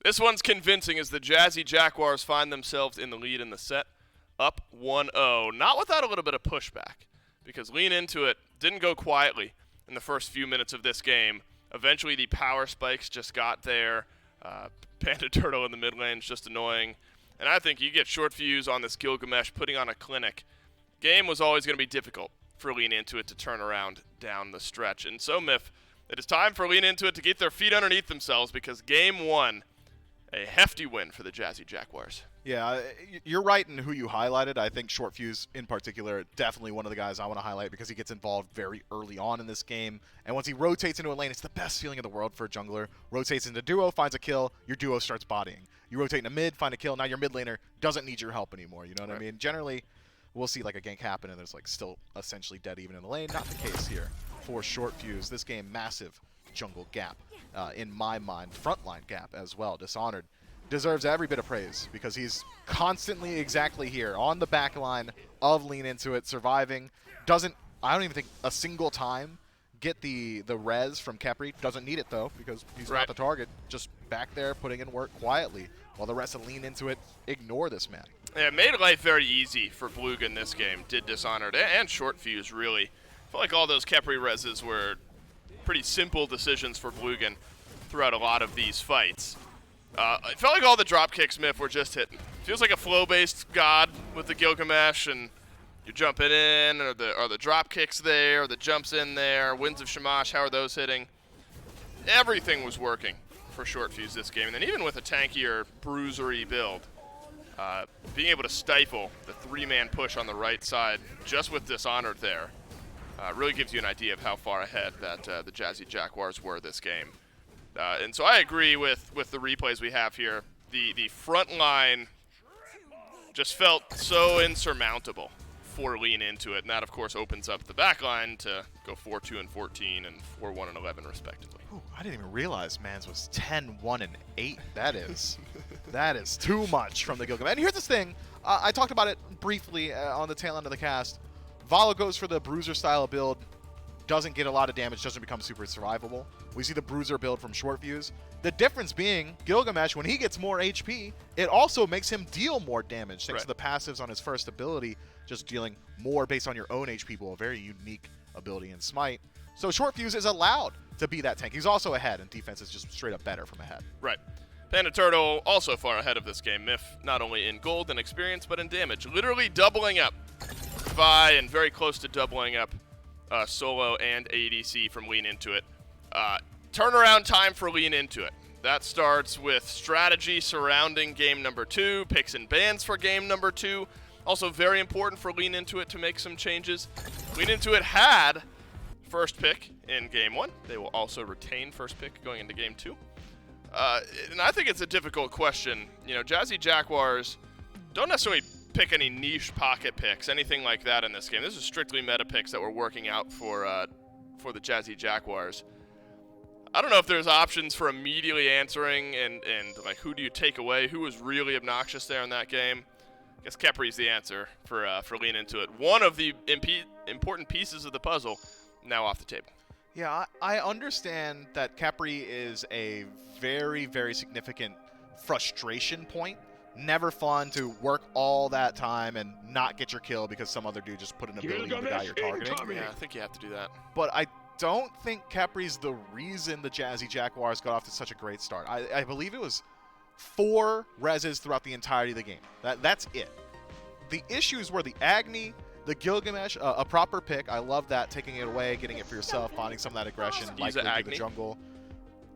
This one's convincing as the Jazzy Jaguars find themselves in the lead in the set, up 1-0. Not without a little bit of pushback, because Lean Into It didn't go quietly in the first few minutes of this game. Eventually, the power spikes just got there. Panda Turtle in the mid lane is just annoying. And I think you get Short Fuse on this Gilgamesh putting on a clinic. Game was always going to be difficult for Lean Into It to turn around down the stretch. And so, Miff, it is time for Lean Into It to get their feet underneath themselves, because game one, a hefty win for the Jazzy Jaguars. Yeah, you're right in who you highlighted. I think Short Fuse in particular, definitely one of the guys I want to highlight because he gets involved very early on in this game. And once he rotates into a lane, it's the best feeling in the world for a jungler. Rotates into duo, finds a kill, your duo starts bodying. You rotate into mid, find a kill, now your mid laner doesn't need your help anymore, you know what I mean? Generally, we'll see like a gank happen and there's like still essentially dead even in the lane. Not the case here for Short Fuse. This game, massive jungle gap in my mind. Frontline gap as well. Dishonored deserves every bit of praise because he's constantly exactly here on the back line of Lean Into It, surviving. Doesn't, I don't even think a single time get the res from Khepri. Doesn't need it though because he's not the target. Just back there putting in work quietly while the rest of Lean Into It ignore this man. Yeah, it made life very easy for Bluga in this game. Did Dishonored and Short Fuse really. I feel like all those Khepri reses were pretty simple decisions for Blugan throughout a lot of these fights. It felt like all the drop kicks, Miff, were just hitting. Feels like a flow-based god with the Gilgamesh, and you're jumping in, or the drop kicks there, or the jumps in there, Winds of Shamash, how are those hitting? Everything was working for Short Fuse this game, and then even with a tankier, bruisery build, being able to stifle the three-man push on the right side, just with Dishonored there, really gives you an idea of how far ahead that the Jazzy Jaguars were this game. And so I agree with the replays we have here. The front line just felt so insurmountable for Lean Into It, and that, of course, opens up the back line to go 4-2 and 14 and 4-1 and 11, respectively. Ooh, I didn't even realize Mans was 10-1 and 8. That is too much from the Gilgamesh. And here's the thing. I talked about it briefly on the tail end of the cast. Valo goes for the Bruiser style build. Doesn't get a lot of damage, doesn't become super survivable. We see the Bruiser build from Short Fuse. The difference being, Gilgamesh, when he gets more HP, it also makes him deal more damage, thanks to the passives on his first ability, just dealing more based on your own HP pool, a very unique ability in Smite. So Short Fuse is allowed to be that tank. He's also ahead, and defense is just straight up better from ahead. Right. Panda Turtle also far ahead of this game, Miff, not only in gold and experience, but in damage. Literally doubling up Vi and very close to doubling up solo and ADC from Lean Into It. Turnaround time for Lean Into It. That starts with strategy surrounding game number 2, picks and bans for game number 2. Also very important for Lean Into It to make some changes. Lean Into It had first pick in game 1. They will also retain first pick going into game 2. And I think it's a difficult question. You know, Jazzy Jaguars don't necessarily pick any niche pocket picks, anything like that in this game. This is strictly meta picks that we're working out for the Jazzy Jaguars. I don't know if there's options for immediately answering and like who do you take away? Who was really obnoxious there in that game? I guess Khepri's the answer for Lean Into It. One of the important pieces of the puzzle now off the table. Yeah, I understand that Khepri is a very, very significant frustration point. Never fun to work all that time and not get your kill because some other dude just put an ability on the guy you're targeting. Yeah, I think you have to do that. But I don't think Khepri's the reason the Jazzy Jaguars got off to such a great start. I believe it was 4 reses throughout the entirety of the game. That's it. The issues were the Agni, the Gilgamesh, a proper pick. I love that, taking it away, getting it for yourself, finding some of that aggression, like into the jungle.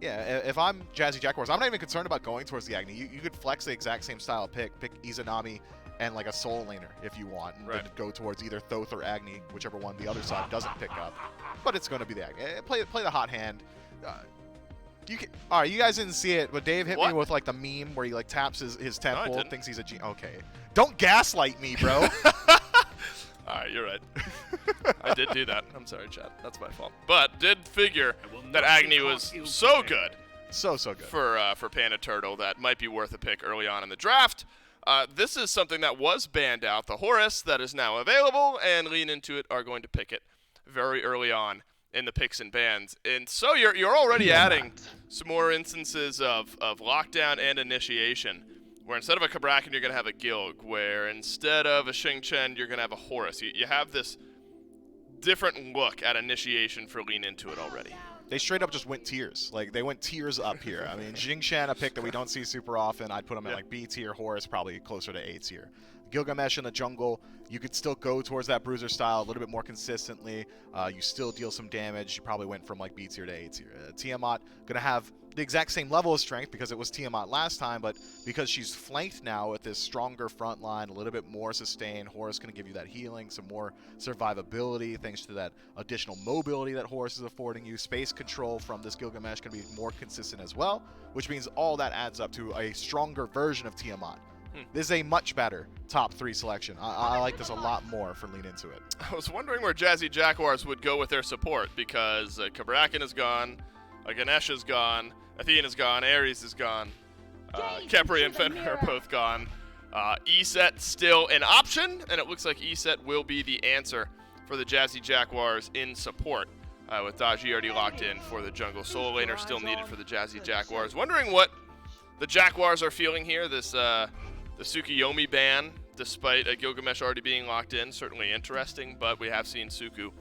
Yeah, if I'm Jazzy Jaguars, I'm not even concerned about going towards the Agni. You could flex the exact same style pick Izanami and like a soul laner if you want, and then go towards either Thoth or Agni, whichever one the other side doesn't pick up. But it's going to be the Agni. Play the hot hand. All right, you guys didn't see it, but Dave hit me with like the meme where he like taps his temple and thinks he's a G. Okay, don't gaslight me, bro. All right, you're right. I did do that. I'm sorry, Chad. That's my fault. But did figure that Agni was so good. So good. For Panda Turtle that might be worth a pick early on in the draft. This is something that was banned out. The Horus that is now available, and Lean Into It are going to pick it very early on in the picks and bans. And so you're already adding some more instances of lockdown and initiation, where instead of a Kabrakan, you're going to have a Gilg, where instead of a Xing Chen, you're going to have a Horus. You have this different look at initiation for Lean Into It already. They straight up just went tiers. Like, they went tiers up here. I mean, Xing Chen, a pick that we don't see super often. I'd put him at like B tier. Horus probably closer to A tier. Gilgamesh in the jungle, you could still go towards that bruiser style a little bit more consistently. You still deal some damage. You probably went from like B tier to A tier. Tiamat going to have the exact same level of strength because it was Tiamat last time, but because she's flanked now with this stronger front line, a little bit more sustain, Horus going to give you that healing, some more survivability thanks to that additional mobility that Horus is affording you. Space control from this Gilgamesh can be more consistent as well, which means all that adds up to a stronger version of Tiamat. This is a much better top 3 selection. I like this a lot more for Lean Into It. I was wondering where Jazzy Jaguars would go with their support, because Kabrakan is gone, Ganesh is gone, Athena is gone, Ares is gone, Kepri and Fenrir are both gone. E-Set still an option, and it looks like E-Set will be the answer for the Jazzy Jaguars in support, with Daji already locked in for the jungle. Solo laner still needed for the Jazzy Jaguars. Wondering what the Jaguars are feeling here, the Tsukuyomi ban, despite Gilgamesh already being locked in. Certainly interesting, but we have seen Suku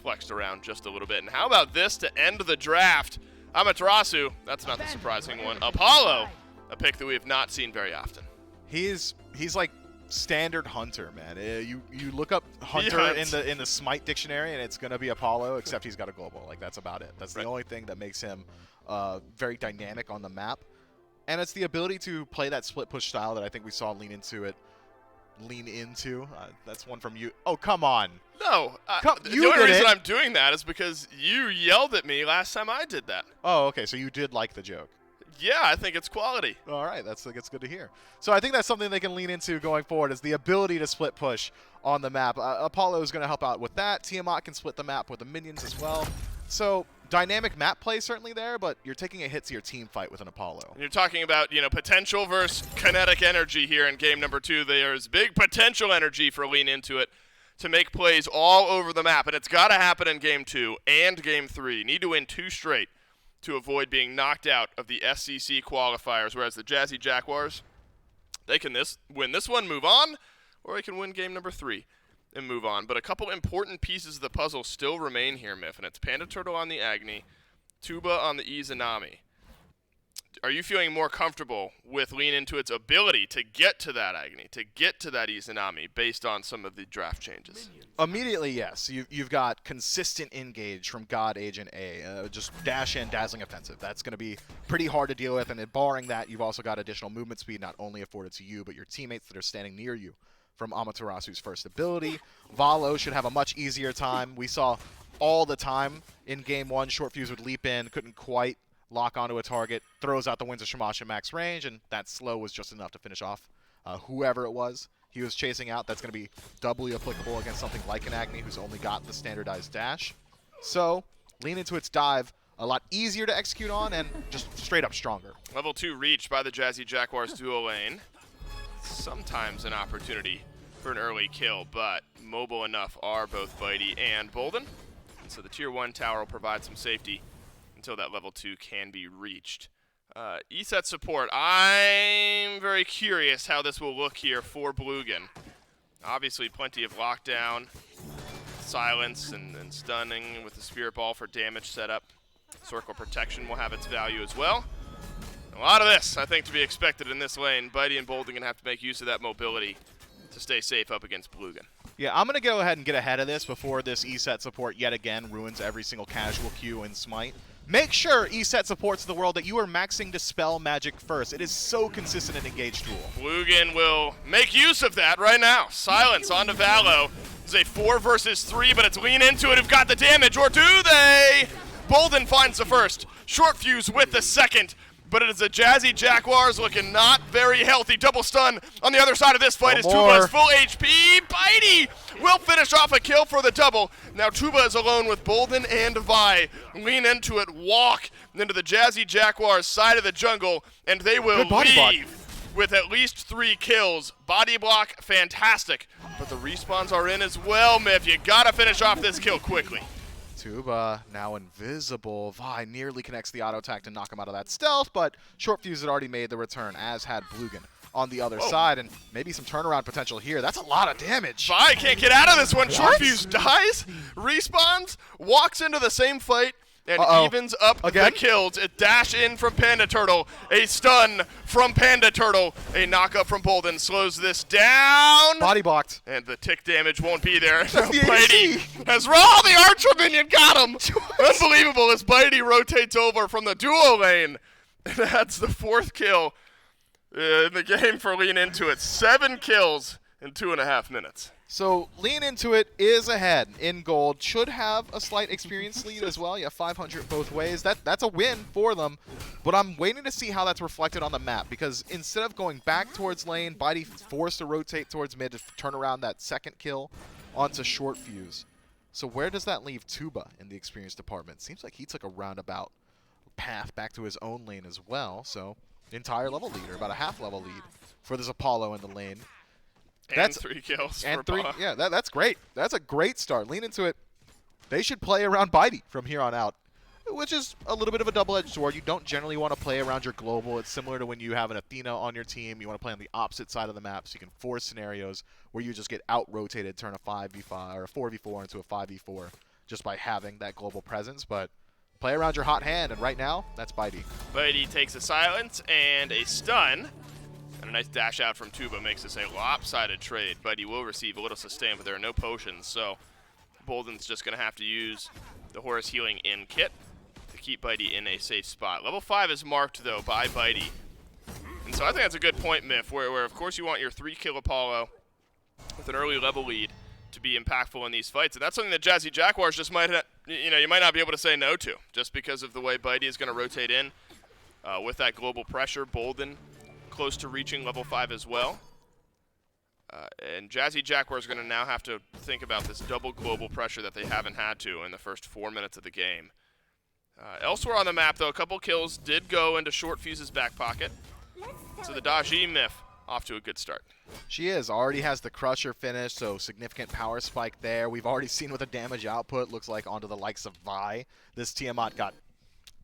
flexed around just a little bit. And how about this to end the draft? Amaterasu, that's not the surprising one. Apollo, a pick that we have not seen very often. He's like standard hunter, man. You look up hunter in the Smite dictionary and it's gonna be Apollo, except he's got a global. Like, that's about it. That's the only thing that makes him very dynamic on the map. And it's the ability to play that split push style that I think we saw Lean Into. That's one from you. Oh, come on. No. The only reason I'm doing that is because you yelled at me last time I did that. Oh, okay. So you did like the joke. Yeah, I think it's quality. All right. That's good to hear. So I think that's something they can lean into going forward, is the ability to split push on the map. Apollo is going to help out with that. Tiamat can split the map with the minions as well. So dynamic map play certainly there, but you're taking a hit to your team fight with an Apollo. And you're talking about, potential versus kinetic energy here in game number 2. There's big potential energy for Lean Into It to make plays all over the map, and it's got to happen in game 2 and game 3. You need to win 2 straight to avoid being knocked out of the SCC qualifiers, whereas the Jazzy Jaguars, they can win this one, move on, or they can win game number 3 and move on. But a couple important pieces of the puzzle still remain here, Myth, and it's Panda Turtle on the Agni, Tuba on the Izanami. Are you feeling more comfortable with Lean Into Its ability to get to that Agni, to get to that Izanami, based on some of the draft changes? Immediately, yes. You've got consistent engage from God Agent A, just dash in, dazzling offensive. That's going to be pretty hard to deal with, and barring that, you've also got additional movement speed not only afforded to you, but your teammates that are standing near you from Amaterasu's first ability. Valo should have a much easier time. We saw all the time in game 1, Short Fuse would leap in, couldn't quite lock onto a target, throws out the Winds of Shamash at max range, and that slow was just enough to finish off whoever it was he was chasing out. That's going to be doubly applicable against something like an Agni who's only got the standardized dash. So, Lean Into Its dive, a lot easier to execute on and just straight up stronger. Level 2 reach by the Jazzy Jaguars duo lane. Sometimes an opportunity for an early kill, but mobile enough are both Bitey and Bolden. And so the tier 1 tower will provide some safety until that level 2 can be reached. E-Set support, I'm very curious how this will look here for Blugan. Obviously plenty of lockdown, silence, and stunning with the Spirit Ball for damage setup. Circle protection will have its value as well. A lot of this, I think, to be expected in this lane. Bitey and Bolden going to have to make use of that mobility to stay safe up against Blugan. Yeah, I'm going to go ahead and get ahead of this before this E-Set support yet again ruins every single casual queue in Smite. Make sure E-Set supports the world that you are maxing Dispel Magic first. It is so consistent and engaged tool. Blugan will make use of that right now. Silence onto Valo. It's a 4 versus 3, but it's Lean Into It who've got the damage, or do they? Bolden finds the first. Short Fuse with the second. But it is a Jazzy Jaguars looking not very healthy. Double stun on the other side of this fight as Tuba is full HP. Bitey will finish off a kill for the double. Now Tuba is alone with Bolden and Vi. Lean Into It, walk into the Jazzy Jaguars side of the jungle, and they will leave with at least 3 kills. Body block, fantastic. But the respawns are in as well, Myth. You gotta finish off this kill quickly. Tuba now invisible. Vi nearly connects the auto attack to knock him out of that stealth, but Short Fuse had already made the return, as had Blugan on the other side, and maybe some turnaround potential here. That's a lot of damage. Vi can't get out of this one. Short Fuse dies, respawns, walks into the same fight, and evens up the kills. A dash in from Panda Turtle, a stun from Panda Turtle, a knockup from Bolden slows this down. Body blocked. And the tick damage won't be there. Bitey has the Archer minion got him. Unbelievable as Bitey rotates over from the duo lane. And that's the 4th kill in the game for Lean Into It. 7 kills in 2.5 minutes. So Lean Into It is ahead in gold. Should have a slight experience lead as well. You have 500 both ways. That's a win for them. But I'm waiting to see how that's reflected on the map, because instead of going back towards lane, Bitey forced to rotate towards mid to turn around that 2nd kill onto Short Fuse. So where does that leave Tuba in the experience department? Seems like he took a roundabout path back to his own lane as well. So entire level leader, about a half level lead for this Apollo in the lane. That's 3 kills for Apollo. Yeah, that's great. That's a great start. Lean Into It. They should play around Bitey from here on out, which is a little bit of a double-edged sword. You don't generally want to play around your global. It's similar to when you have an Athena on your team. You want to play on the opposite side of the map, so you can force scenarios where you just get out-rotated, turn a 5v5 or a 4v4 into a 5v4 just by having that global presence. But play around your hot hand, and right now, that's Bitey. Bitey takes a silence and a stun. And a nice dash out from Tuba makes this a lopsided trade. Bitey will receive a little sustain, but there are no potions, so Bolden's just going to have to use the Horus Healing in kit to keep Bitey in a safe spot. Level 5 is marked, though, by Bitey. And so I think that's a good point, Miff, where of course you want your 3-kill Apollo with an early level lead to be impactful in these fights. And that's something that JAZZY Jaguars just might, you might not be able to say no to, just because of the way Bitey is going to rotate in with that global pressure. Bolden close to reaching level 5 as well. And JAZZY Jaguars are going to now have to think about this double global pressure that they haven't had to in the first 4 minutes of the game. Elsewhere on the map, though, a couple kills did go into Short Fuse's back pocket. So the JAZZY Miff off to a good start. She is. Already has the Crusher finish, so significant power spike there. We've already seen what the damage output looks like onto the likes of Vi. This Tiamat got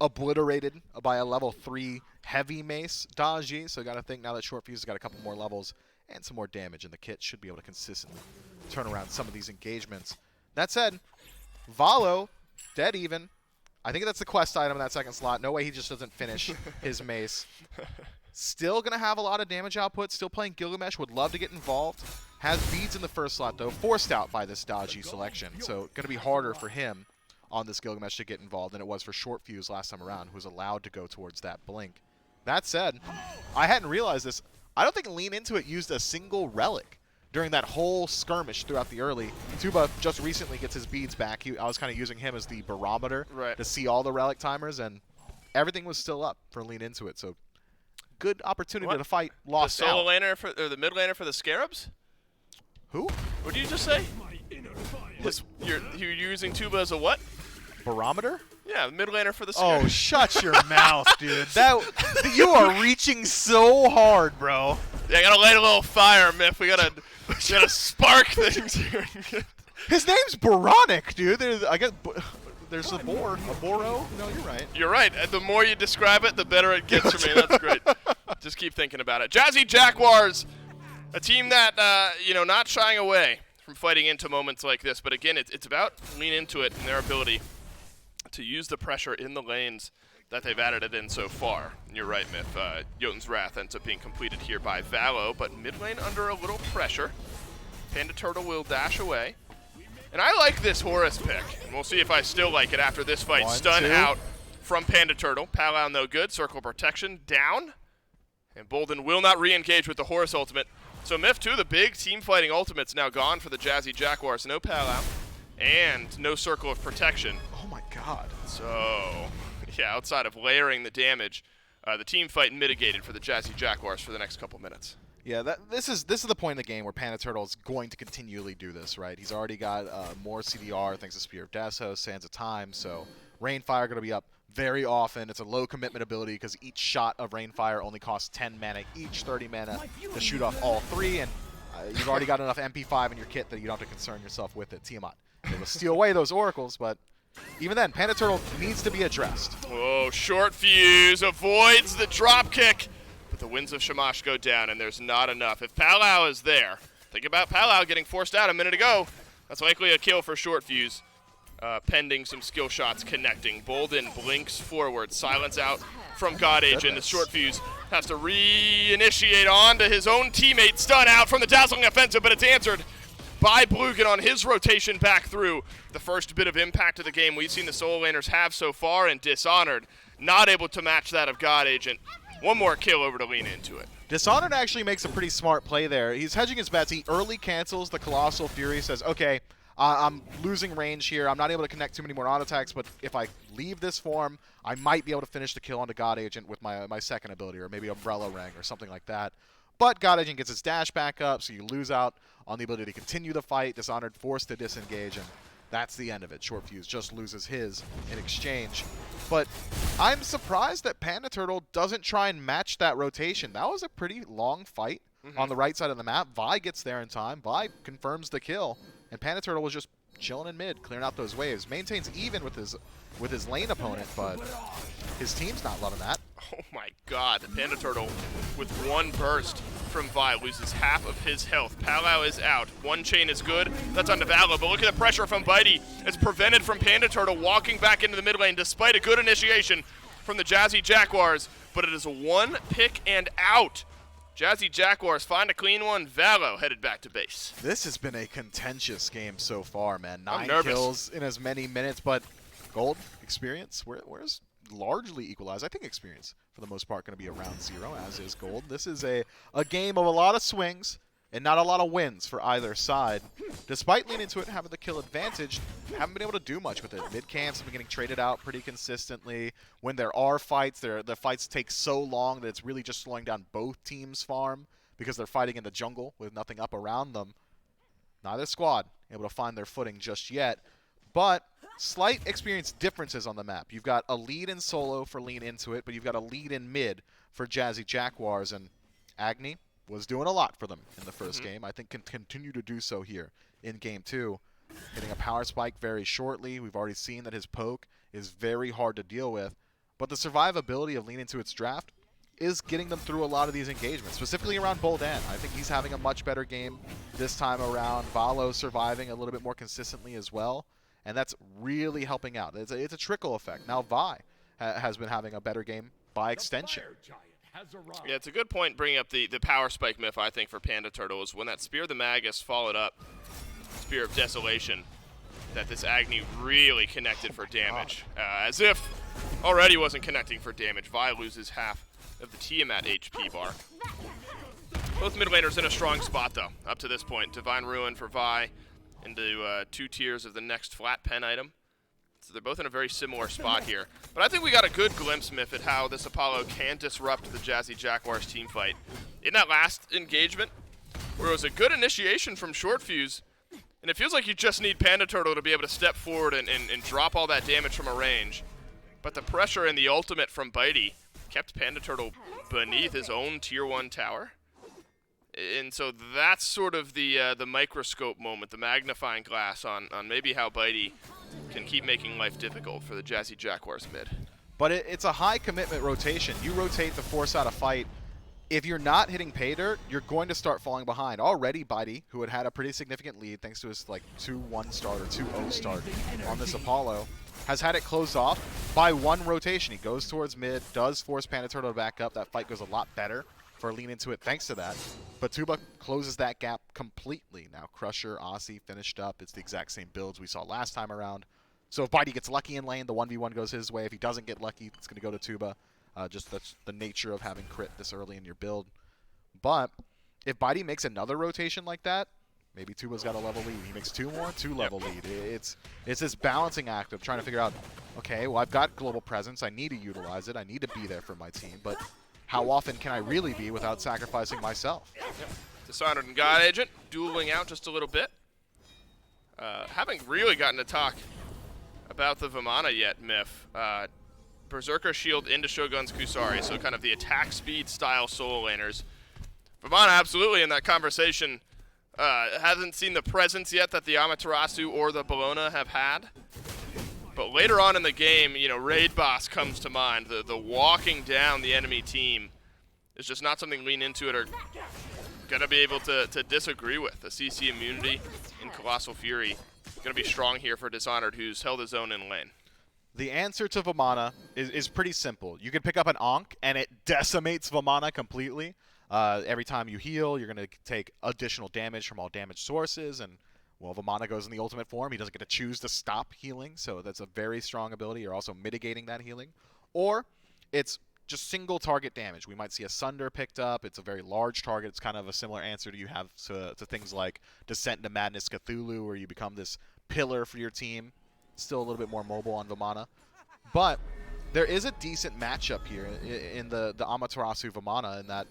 obliterated by a level 3 heavy mace JAZZY, so got to think now that Short Fuse has got a couple more levels and some more damage, and the kit should be able to consistently turn around some of these engagements. That said, Valo, dead even. I think that's the quest item in that 2nd slot. No way he just doesn't finish his mace. Still going to have a lot of damage output. Still playing Gilgamesh. Would love to get involved. Has beads in the 1st slot, though. Forced out by this JAZZY selection. So going to be harder for him on this Gilgamesh to get involved than it was for Short Fuse last time around, who was allowed to go towards that blink. That said, I hadn't realized this. I don't think Lean Into It used a single relic during that whole skirmish throughout the early. Tuba just recently gets his beads back. I was kind of using him as the barometer to see all the relic timers, and everything was still up for Lean Into It. So good opportunity to fight lost the solo laner or the mid laner for the Scarabs? Who? What did you just say? You're using Tuba as a what? Barometer? Yeah, mid laner for the Scarabs. Oh, shut your mouth, dude. You are reaching so hard, bro. Yeah, I gotta light a little fire, Miff. We gotta spark things here. His name's Boronic, dude. There's a Boro. No, you're right. You're right. The more you describe it, the better it gets for me. That's great. Just keep thinking about it. JAZZY Jaguars, a team that not shying away from fighting into moments like this. But again, it's about Lean Into It and their ability to use the pressure in the lanes that they've added it in so far. And you're right, Miff. Jotun's Wrath ends up being completed here by Valo, but mid lane under a little pressure. Panda Turtle will dash away. And I like this Horus pick. And we'll see if I still like it after this fight. Stun out from Panda Turtle. Palau no good. Circle protection down. And Bolden will not re-engage with the Horus ultimate. So Miff, too, the big team fighting ultimate's now gone for the JAZZY Jaguars. No Palau. And no circle of protection. Oh my god. So, yeah, outside of layering the damage, the team fight mitigated for the JAZZY Jaguars for the next couple minutes. Yeah, this is the point in the game where Panda Turtle is going to continually do this, right? He's already got more CDR thanks to Spear of Deathos, Sands of Time, so Rainfire going to be up very often. It's a low commitment ability because each shot of Rainfire only costs 10 mana, each 30 mana to shoot off all 3, and you've already got enough MP5 in your kit that you don't have to concern yourself with it. Tiamat. It will steal away those oracles, but even then, Panda Turtle needs to be addressed. Whoa, short fuse avoids the drop kick, but the winds of Shamash go down, and there's not enough. If Palau is there, think about Palau getting forced out a minute ago. That's likely a kill for short fuse, pending some skill shots connecting. Bolden blinks forward, silence out from God Agent. The short fuse has to re-initiate on to his own teammate, stun out from the dazzling offensive, but it's answered by Blugan on his rotation back through. The first bit of impact of the game we've seen the solo laners have so far, and Dishonored not able to match that of God Agent. One more kill over to lean into it. Dishonored actually makes a pretty smart play there. He's hedging his bets. He early cancels the Colossal Fury, says, okay, I'm losing range here. I'm not able to connect too many more auto attacks, but if I leave this form, I might be able to finish the kill onto God Agent with my second ability, or maybe Umbrella Ring or something like that. But God Agent gets his dash back up, so you lose out on the ability to continue the fight. Dishonored forced to disengage, and that's the end of it. Short Fuse just loses his in exchange. But I'm surprised that Panda Turtle doesn't try and match that rotation. That was a pretty long fight on the right side of the map. Vi gets there in time. Vi confirms the kill, and Panda Turtle was just chilling in mid, clearing out those waves. Maintains even with his lane opponent, but his team's not loving that. Oh my god, the Panda Turtle with one burst from Vi loses half of his health. Palau is out. One chain is good. That's on Valo, but look at the pressure from Bitey. It's prevented from Panda Turtle walking back into the mid lane despite a good initiation from the JAZZY Jaguars, but it is a one pick and out. JAZZY Jaguars find a clean one. Valo headed back to base. This has been a contentious game so far, man. I'm 9 nervous. kills in as many minutes, but gold experience, where's largely equalized. I think experience, for the most part, going to be around 0, as is gold. This is a game of a lot of swings and not a lot of wins for either side. Despite leaning into it and having the kill advantage, haven't been able to do much with it. Mid camps have been getting traded out pretty consistently. When there are fights, the fights take so long that it's really just slowing down both teams' farm because they're fighting in the jungle with nothing up around them. Neither squad able to find their footing just yet, but slight experience differences on the map. You've got a lead in solo for lean into it, but you've got a lead in mid for JAZZY Jaguars, and Agni was doing a lot for them in the first game. I think can continue to do so here in game 2. Hitting a power spike very shortly. We've already seen that his poke is very hard to deal with, but the survivability of lean into its draft is getting them through a lot of these engagements, specifically around Bolden. I think he's having a much better game this time around. Valo surviving a little bit more consistently as well, and that's really helping out. It's a trickle effect. Now Vi has been having a better game by extension. Yeah, it's a good point bringing up the power spike myth, I think, for Panda Turtle is when that Spear of the Magus followed up Spear of Desolation, that this Agni really connected for damage. As if already wasn't connecting for damage. Vi loses half of the Tiamat HP bar. Both mid laners in a strong spot, though, up to this point. Divine Ruin for Vi into 2 tiers of the next flat pen item. So they're both in a very similar spot here. But I think we got a good glimpse, Myth, at how this Apollo can disrupt the JAZZY Jaguars team fight. In that last engagement, where it was a good initiation from Short Fuse, and it feels like you just need Panda Turtle to be able to step forward and drop all that damage from a range. But the pressure and the ultimate from Bitey kept Panda Turtle beneath his own tier 1 tower. And so that's sort of the microscope moment, the magnifying glass on maybe how Bitey can keep making life difficult for the JAZZY Jaguars mid. But it's a high commitment rotation. You rotate to force out a fight. If you're not hitting pay dirt, you're going to start falling behind. Already Bitey, who had a pretty significant lead thanks to his 2-1 start or 2-0 start on this Apollo, has had it closed off by 1 rotation. He goes towards mid, does force Panda Turtle to back up. That fight goes a lot better for lean into it thanks to that. But Tuba closes that gap completely. Now Crusher, Aussie finished up. It's the exact same builds we saw last time around. So if Bitey gets lucky in lane, the 1v1 goes his way. If he doesn't get lucky, it's going to go to Tuba. Just that's the nature of having crit this early in your build. But if Bitey makes another rotation like that, maybe Tuba's got a level lead. He makes 2 more, 2-level lead. It's this balancing act of trying to figure out, okay, well, I've got global presence. I need to utilize it. I need to be there for my team. But how often can I really be without sacrificing myself? Yep. Dishonored and God Agent dueling out just a little bit. Haven't really gotten to talk about the Vimana yet, Myth. Berserker Shield into Shogun's Kusari, so kind of the attack speed style solo laners. Vimana absolutely in that conversation. Hasn't seen the presence yet that the Amaterasu or the Bologna have had. But later on in the game, you know, Raid Boss comes to mind. The walking down the enemy team is just not something Lean Into It are going to be able to disagree with. The CC immunity in Colossal Fury going to be strong here for Dishonored, who's held his own in lane. The answer to Vamana is pretty simple. You can pick up an Ankh, and it decimates Vamana completely. Every time you heal, you're going to take additional damage from all damage sources, and, well, Vamana goes in the ultimate form. He doesn't get to choose to stop healing, so that's a very strong ability. You're also mitigating that healing. Or it's just single target damage. We might see a Sunder picked up. It's a very large target. It's kind of a similar answer to you have to things like Descent into Madness Cthulhu, where you become this pillar for your team. Still a little bit more mobile on Vamana. But there is a decent matchup here in the Amaterasu Vamana, in that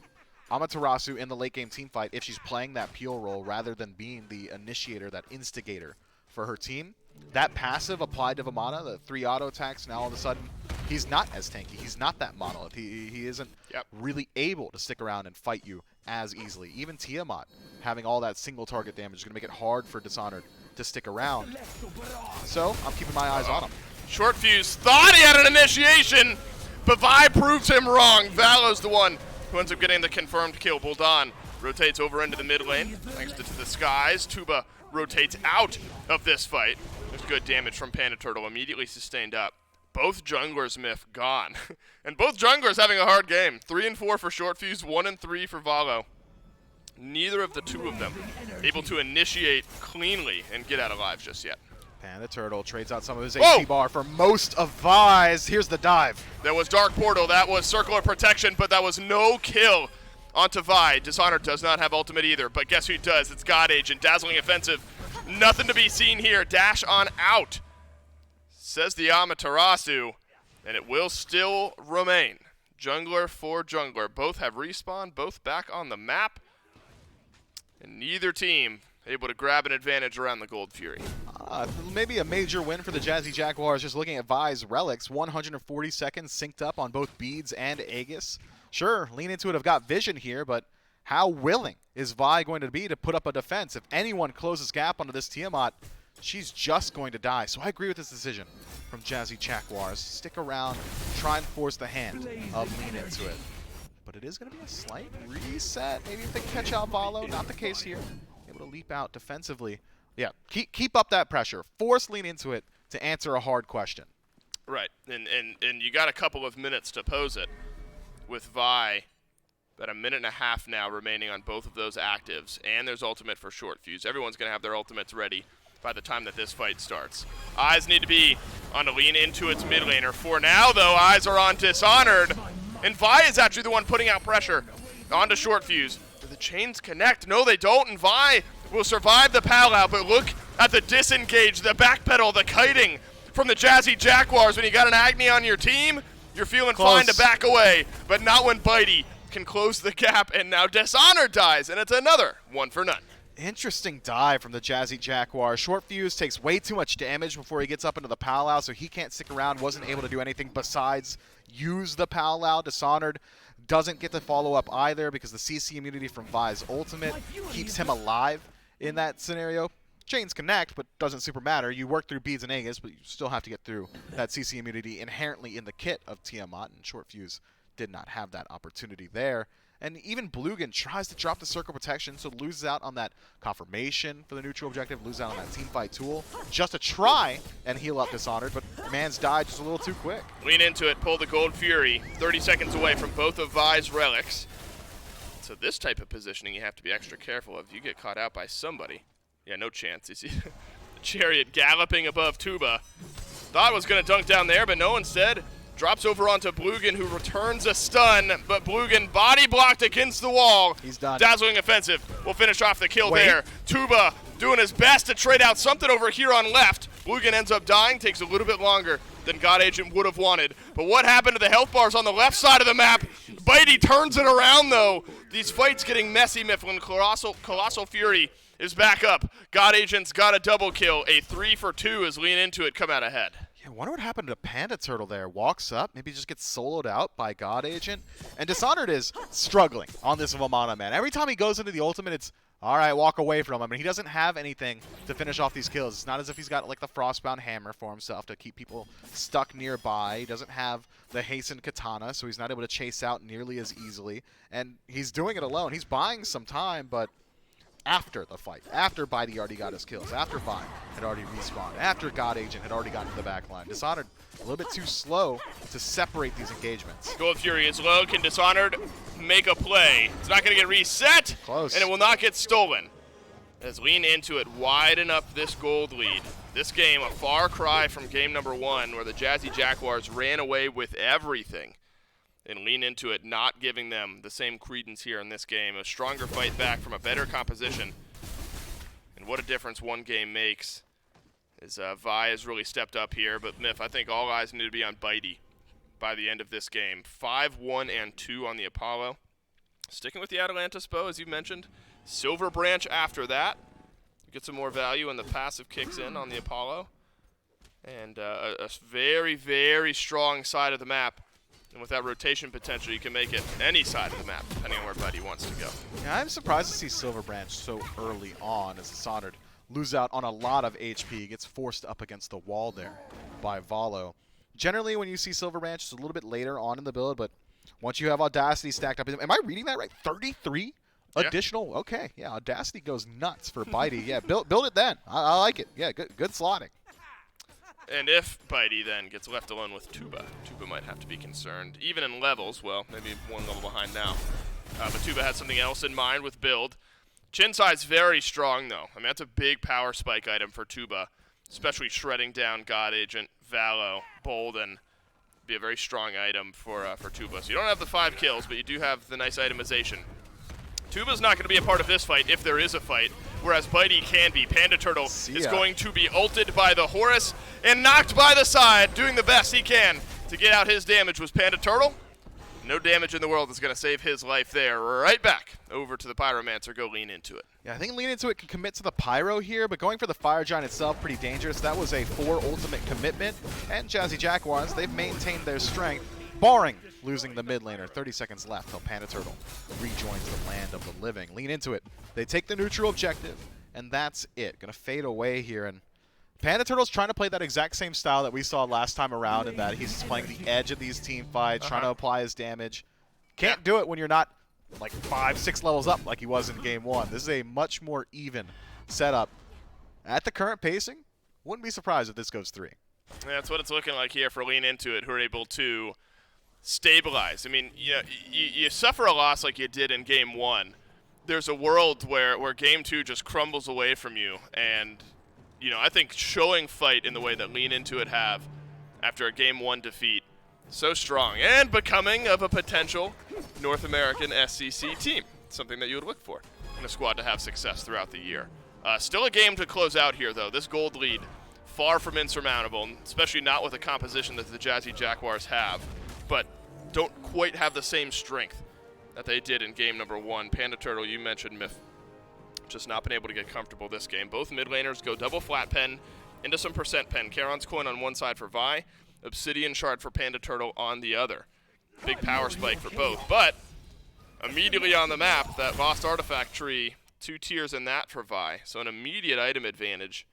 Amaterasu in the late game team fight, if she's playing that peel role rather than being the initiator, that instigator for her team, that passive applied to Vamana, the 3 auto attacks, now all of a sudden he's not as tanky. He's not that monolith. He isn't really able to stick around and fight you as easily. Even Tiamat having all that single target damage is going to make it hard for Dishonored to stick around. So I'm keeping my eyes on him. Short Fuse thought he had an initiation, but Vi proves him wrong. Valo's the one who ends up getting the confirmed kill. Buldan rotates over into the mid lane, thanks to the skies. Tuba rotates out of this fight. There's good damage from Panda Turtle, immediately sustained up. Both junglers myth gone. And both junglers having a hard game. 3 and 4 for Short Fuse, 1 and 3 for Valo. Neither of the two of them able to initiate cleanly and get out alive just yet. Panda Turtle trades out some of his HP bar for most of Vi's. Here's the dive. That was Dark Portal, that was Circular Protection, but that was no kill onto Vi. Dishonored does not have ultimate either, but guess who does? It's God Agent, dazzling offensive. Nothing to be seen here, dash on out, says the Amaterasu, and it will still remain. Jungler for jungler, both have respawned, both back on the map, and neither team able to grab an advantage around the Gold Fury. Maybe a major win for the Jazzy Jaguars, just looking at Vi's relics. 140 seconds synced up on both Beads and Aegis. Sure, Lean Into It have got vision here, but how willing is Vi going to be to put up a defense? If anyone closes gap onto this Tiamat, she's just going to die. So I agree with this decision from Jazzy Jaguars. Stick around, try and force the hand of Lean Into It. But it is going to be a slight reset. Maybe if they catch out Valo, not the case here. Able to leap out defensively. Yeah, keep up that pressure. Force Lean Into It to answer a hard question. Right, and you got a couple of minutes to pose it with Vi. About a minute and a half now remaining on both of those actives, and there's ultimate for Short Fuse. Everyone's going to have their ultimates ready by the time that this fight starts. Eyes need to be on to Lean Into Its mid laner. For now, though, eyes are on Dishonored, and Vi is actually the one putting out pressure onto Short Fuse. Do the chains connect? No, they don't, and Vi will survive the pal out, but look at the disengage, the backpedal, the kiting from the Jazzy Jaguars. When you got an Agni on your team, you're feeling fine to back away, but not when Bitey can close the gap, and now Dishonored dies, and it's another 1 for none. Interesting dive from the Jazzy Jaguars. Short Fuse takes way too much damage before he gets up into the Powwow, so he can't stick around, wasn't able to do anything besides use the Powwow. Dishonored doesn't get the follow-up either because the CC immunity from Vi's ultimate keeps him alive in that scenario. Chains connect, but doesn't super matter. You work through Beads and Aegis, but you still have to get through that CC immunity inherently in the kit of Tiamat, and Short Fuse did not have that opportunity there. And even Blugan tries to drop the Circle Protection, so loses out on that confirmation for the neutral objective, loses out on that teamfight tool, just to try and heal up Dishonored, but man's died just a little too quick. Lean Into It, pull the Gold Fury, 30 seconds away from both of Vi's relics. So this type of positioning you have to be extra careful of. You get caught out by somebody. Yeah, no chance. You see the Chariot galloping above Tuba. Thought was going to dunk down there, but no, instead drops over onto Blugan, who returns a stun, but Blugan body blocked against the wall. He's done. Dazzling offensive will finish off the kill there. Tuba doing his best to trade out something over here on left. Blugan ends up dying, takes a little bit longer than God Agent would have wanted. But what happened to the health bars on the left side of the map? Bitey turns it around, though. These fights getting messy, Mifflin. Colossal Fury is back up. God Agent's got a double kill. A 3 for 2 as Lean Into It come out ahead. I wonder what happened to Panda Turtle there. Walks up, maybe just gets soloed out by God Agent. And Dishonored is struggling on this Vamana, man. Every time he goes into the ultimate, it's All right, walk away from him. I mean, he doesn't have anything to finish off these kills. It's not as if he's got like the Frostbound Hammer for himself to keep people stuck nearby. He doesn't have the Hastened Katana, so he's not able to chase out nearly as easily. And he's doing it alone. He's buying some time, but after the fight, after Bitey already got his kills, after Vi had already respawned, after God Agent had already gotten to the back line. Dishonored a little bit too slow to separate these engagements. Gold Fury is low. Can Dishonored make a play? It's not going to get reset. Close. And it will not get stolen. As Lean Into It widen up this gold lead. This game, a far cry from game number 1, where the Jazzy Jaguars ran away with everything. And Lean Into It not giving them the same credence here in this game. A stronger fight back from a better composition. And what a difference one game makes. As Vi has really stepped up here, but Myth, I think all eyes need to be on Bitey by the end of this game. 5-1 and 2 on the Apollo. Sticking with the Atalantis bow, as you mentioned. Silver Branch after that. Get some more value, and the passive kicks in on the Apollo. And a very, very strong side of the map. And with that rotation potential, you can make it any side of the map, depending on where Bitey wants to go. Yeah, I'm surprised to see Silver Branch so early on, as Dishonored lose out on a lot of HP, gets forced up against the wall there by Valo. Generally, when you see Silver Branch, it's a little bit later on in the build, but once you have Audacity stacked up, am I reading that right? 33 additional? Okay, yeah, Audacity goes nuts for Bitey. Yeah, build it then. I like it. Yeah, good slotting. And if Bitey then gets left alone with Tuba, Tuba might have to be concerned. Even in levels, well, maybe one level behind now. But Tuba had something else in mind with build. Chinside's very strong, though. I mean, that's a big power spike item for Tuba, especially shredding down God Agent, Valo, Bolden. Be a very strong item for Tuba. So you don't have the 5 kills, but you do have the nice itemization. Tuba's not going to be a part of this fight if there is a fight, whereas Bitey can be. Panda Turtle is going to be ulted by the Horus and knocked by the side, doing the best he can to get out his damage. Was Panda Turtle? No damage in the world is going to save his life there. Right back over to the Pyromancer. Go Lean Into It. Yeah, I think Lean Into It can commit to the Pyro here, but going for the Fire Giant itself, pretty dangerous. That was a 4 ultimate commitment, and Jazzy Jaguars, they've maintained their strength, barring losing the mid laner. 30 seconds left till Panda Turtle rejoins the land of the living. Lean Into It. They take the neutral objective, and that's it. Going to fade away here, and Panda Turtle's trying to play that exact same style that we saw last time around, in that he's playing the edge of these team fights, trying to apply his damage. Can't do it when you're not like 5-6 levels up like he was in game 1. This is a much more even setup. At the current pacing, wouldn't be surprised if this goes 3. Yeah, that's what it's looking like here for Lean Into It, who are able to stabilize. I mean, you suffer a loss like you did in game 1. There's a world where game 2 just crumbles away from you, and I think showing fight in the way that Lean Into It have after a game 1 defeat, so strong, and becoming of a potential North American SCC team, something that you would look for in a squad to have success throughout the year. Still a game to close out here, though. This gold lead, far from insurmountable, especially not with the composition that the Jazzy Jaguars have, but don't quite have the same strength that they did in game number 1. Panda Turtle, you mentioned Myth, just not been able to get comfortable this game. Both mid laners go double flat pen into some percent pen. Charon's Coin on one side for Vi, Obsidian Shard for Panda Turtle on the other. Big power spike for both, but immediately on the map, that Lost Artifact tree, 2 tiers in that for Vi, so an immediate item advantage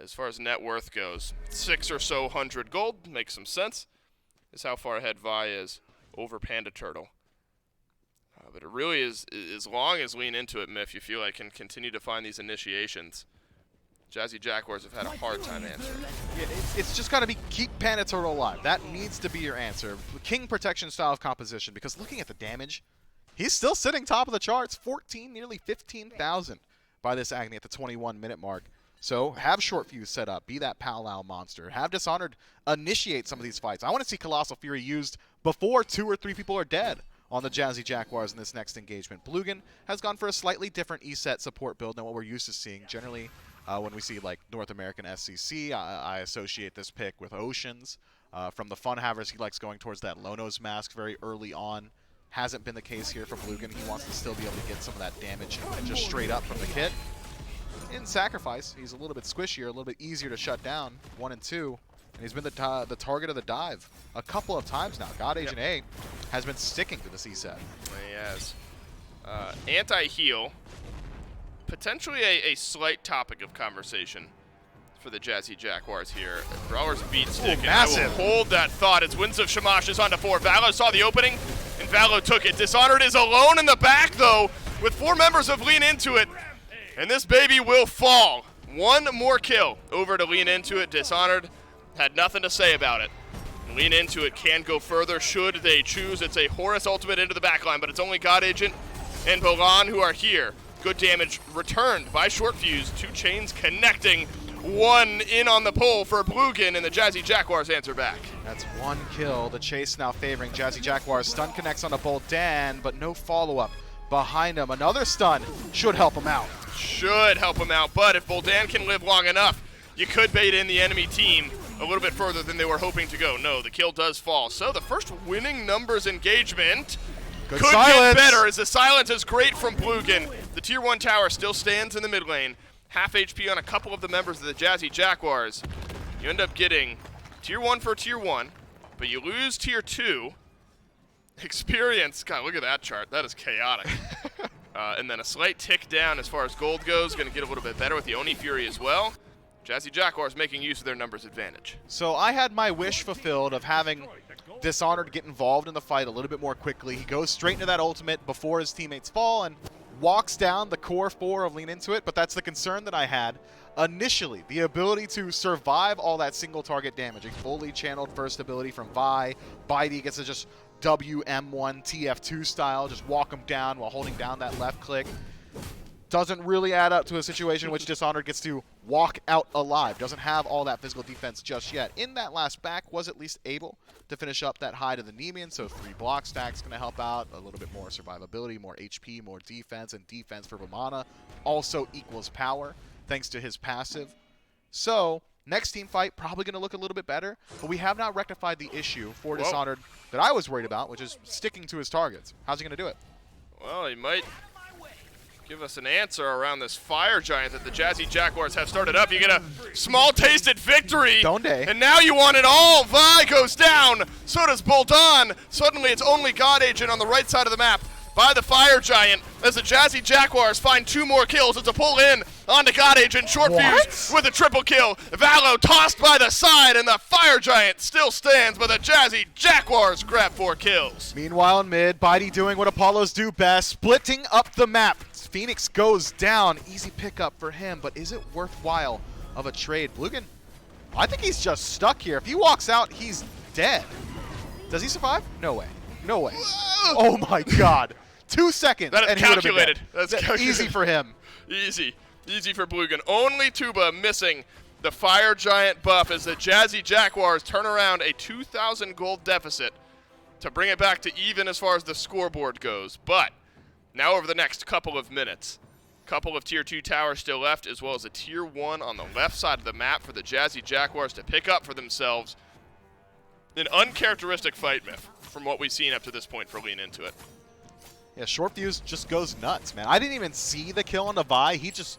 as far as net worth goes. 6 or so hundred gold, makes some sense, is how far ahead Vi is over Panda Turtle. But it really is, as long as Lean Into It, Myth, you feel like can continue to find these initiations. Jazzy Jaguars have had a hard time answering. Yeah, it's just got to be keep Panda Turtle alive. That needs to be your answer. King Protection style of composition, because looking at the damage, he's still sitting top of the charts. 14, nearly 15,000 by this Agni at the 21-minute mark. So have Short Fuse set up. Be that Powwow monster. Have Dishonored initiate some of these fights. I want to see Colossal Fury used before 2 or 3 people are dead on the Jazzy Jaguars in this next engagement. Blugan has gone for a slightly different E-set support build than what we're used to seeing. Generally, when we see like North American SCC, I associate this pick with Oceans. From the Fun Havers, he likes going towards that Lono's Mask very early on. Hasn't been the case here for Blugan. He wants to still be able to get some of that damage just straight up from the kit. In Sacrifice, he's a little bit squishier, a little bit easier to shut down, 1 and 2. And he's been the target of the dive a couple of times now. God Agent A has been sticking to the C-set. He has. Anti-heal potentially a slight topic of conversation for the Jazzy Jaguars here. Brawler's beat stick, and I will hold that thought as Winds of Shamash is on to 4. Valo saw the opening, and Valo took it. Dishonored is alone in the back, though, with 4 members of Lean Into It, and this baby will fall. One more kill over to Lean Into It. Dishonored had nothing to say about it. Lean Into It can go further should they choose. It's a Horus ultimate into the backline, but it's only God Agent and Bolan who are here. Good damage returned by Short Fuse. 2 chains connecting. 1 in on the pole for Blugan, and the Jazzy Jaguars answer back. That's 1 kill. The chase now favoring Jazzy Jaguars. Stun connects on a Boldan, but no follow-up behind him. Another stun should help him out. Should help him out, but if Boldan can live long enough, you could bait in the enemy team a little bit further than they were hoping to go. No, the kill does fall. So the first winning numbers engagement could get better, as the silence is great from Blugan. The tier 1 tower still stands in the mid lane. Half HP on a couple of the members of the Jazzy Jaguars. You end up getting tier 1 for tier 1, but you lose tier 2. Experience, God, look at that chart. That is chaotic. And then a slight tick down as far as gold goes. Going to get a little bit better with the Oni Fury as well. Jazzy Jaguars making use of their numbers advantage. So I had my wish fulfilled of having Dishonored get involved in the fight a little bit more quickly. He goes straight into that ultimate before his teammates fall and walks down the core 4 of Lean Into It, but that's the concern that I had initially. The ability to survive all that single target damage. A fully channeled first ability from Vi. Bitey gets to just WM1 TF2 style, just walk him down while holding down that left click. Doesn't really add up to a situation in which Dishonored gets to walk out alive. Doesn't have all that physical defense just yet. In that last back, was at least able to finish up that high to the Nemean, so 3 block stacks going to help out. A little bit more survivability, more HP, more defense, and defense for Vamana also equals power, thanks to his passive. So, next team fight, probably going to look a little bit better, but we have not rectified the issue for Dishonored that I was worried about, which is sticking to his targets. How's he going to do it? Well, he might give us an answer around this fire giant that the Jazzy Jaguars have started up. You get a small tasted victory. Don't they? And now you want it all. Vi goes down. So does Boldan. Suddenly it's only God Agent on the right side of the map by the fire giant as the Jazzy Jaguars find 2 more kills. It's a pull in onto God Agent. Short Fuse with a triple kill. Valo tossed by the side, and the fire giant still stands, but the Jazzy Jaguars grab 4 kills. Meanwhile in mid, Bitey doing what Apollos do best, splitting up the map. Phoenix goes down. Easy pickup for him, but is it worthwhile of a trade? Blugan, I think he's just stuck here. If he walks out, he's dead. Does he survive? No way. No way. Oh my God. 2 seconds. That is calculated. That's calculated. Easy for him. Easy. Easy for Blugan. Only Tuba missing the fire giant buff as the Jazzy Jaguars turn around a 2,000 gold deficit to bring it back to even as far as the scoreboard goes. But now over the next couple of minutes, couple of tier 2 towers still left, as well as a tier 1 on the left side of the map for the Jazzy Jaguars to pick up for themselves. An uncharacteristic fight, Myth, from what we've seen up to this point for Lean Into It. Yeah, Short Fuse just goes nuts, man. I didn't even see the kill on the Vi. He just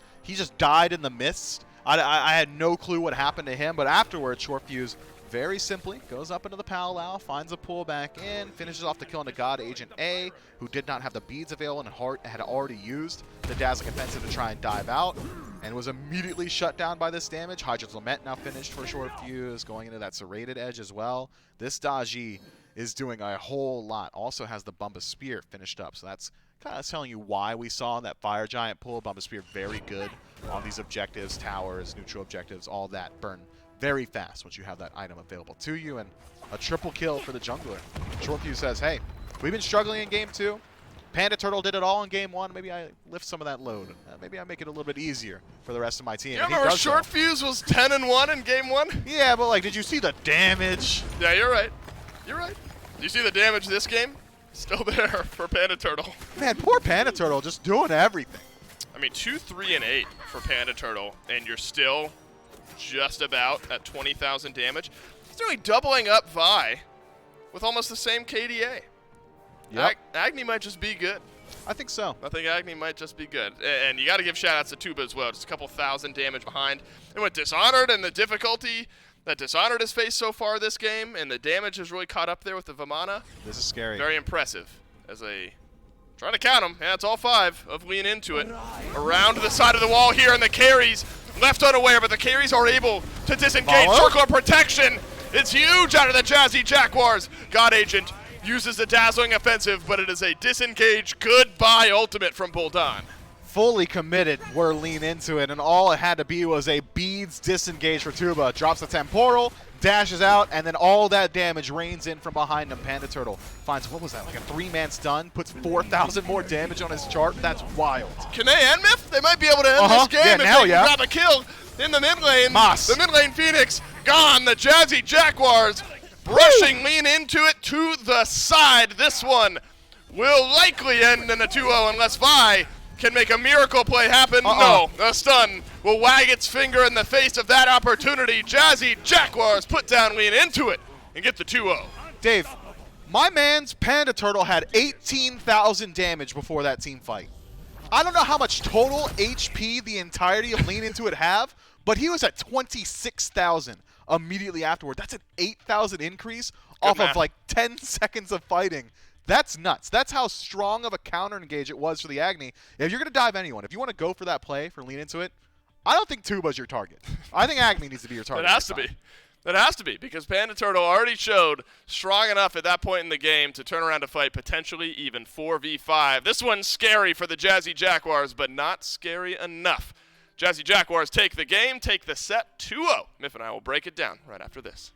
died in the mist. I had no clue what happened to him, but afterwards, Short Fuse very simply goes up into the powwow, finds a pull back in, finishes off the kill into God Agent A, who did not have the beads available and had already used the dazzling offensive to try and dive out, and was immediately shut down by this damage. Hydra's Lament now finished for Short Fuse, going into that serrated edge as well. This JAZZY is doing a whole lot. Also has the Bumba Spear finished up, so that's kind of telling you why we saw that Fire Giant pull. Bumba Spear very good on these objectives, towers, neutral objectives, all that. Burn very fast once you have that item available to you, and a triple kill for the jungler. Short Fuse says, hey, we've been struggling in game 2. Panda Turtle did it all in game 1. Maybe I lift some of that load. Maybe I make it a little bit easier for the rest of my team. You remember Short Fuse was 10-1 in game 1? Yeah, but like, did you see the damage? Yeah, you're right. You're right. Do you see the damage this game? Still there for Panda Turtle. Man, poor Panda Turtle just doing everything. I mean, 2, 3, and 8 for Panda Turtle, and you're still just about at 20,000 damage. He's doing doubling up Vi with almost the same KDA. Yep. Agni might just be good. I think so. I think Agni might just be good. And you got to give shout-outs to Tuba as well. Just a couple thousand damage behind. And with Dishonored and the difficulty that Dishonored has faced so far this game, and the damage has really caught up there with the Vamana. This is scary. Very impressive as a Trying to count them. Yeah, it's all 5 of lean into it. Around the side of the wall here, and the carries left unaware, but the carries are able to disengage. Circle of protection. It's huge out of the Jazzy Jaguars. God Agent uses the dazzling offensive, but it is a disengage goodbye ultimate from Bulldon. Fully committed, we're lean into it, and all it had to be was a beads disengage for Tuba. Drops the temporal, dashes out, and then all that damage rains in from behind him. Panda Turtle finds, what was that, like a 3-man stun, puts 4,000 more damage on his chart. That's wild. Can they end Myth? They might be able to end this game if they can grab a kill in the mid lane. Moss. The mid lane Phoenix gone. The Jazzy Jaguars brushing lean into it to the side. This one will likely end in a 2-0 unless Vi can make a miracle play happen. No, a stun will wag its finger in the face of that opportunity. Jazzy Jaguars put down lean into it and get the 2-0. Dave, my man's Panda Turtle had 18,000 damage before that team fight. I don't know how much total HP the entirety of Lean Into It have, but he was at 26,000 immediately afterward. That's an 8,000 increase off of like 10 seconds of fighting. That's nuts. That's how strong of a counter engage it was for the Agni. If you're going to dive anyone, if you want to go for that play for Lean Into It, I don't think Tuba's your target. I think Agni needs to be your target. It has to be. That has to be, because Panda Turtle already showed strong enough at that point in the game to turn around to fight potentially even 4v5. This one's scary for the Jazzy Jaguars, but not scary enough. Jazzy Jaguars take the game, take the set 2-0. Miff and I will break it down right after this.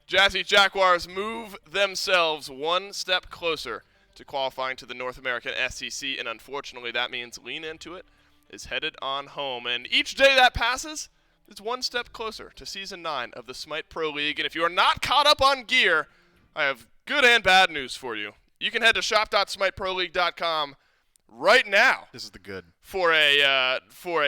Jazzy Jaguars move themselves one step closer to qualifying to the North American SEC, and unfortunately that means Lean Into It is headed on home. And each day that passes is one step closer to Season 9 of the Smite Pro League. And if you are not caught up on gear, I have good and bad news for you. You can head to shop.smiteproleague.com right now. This is the good. For a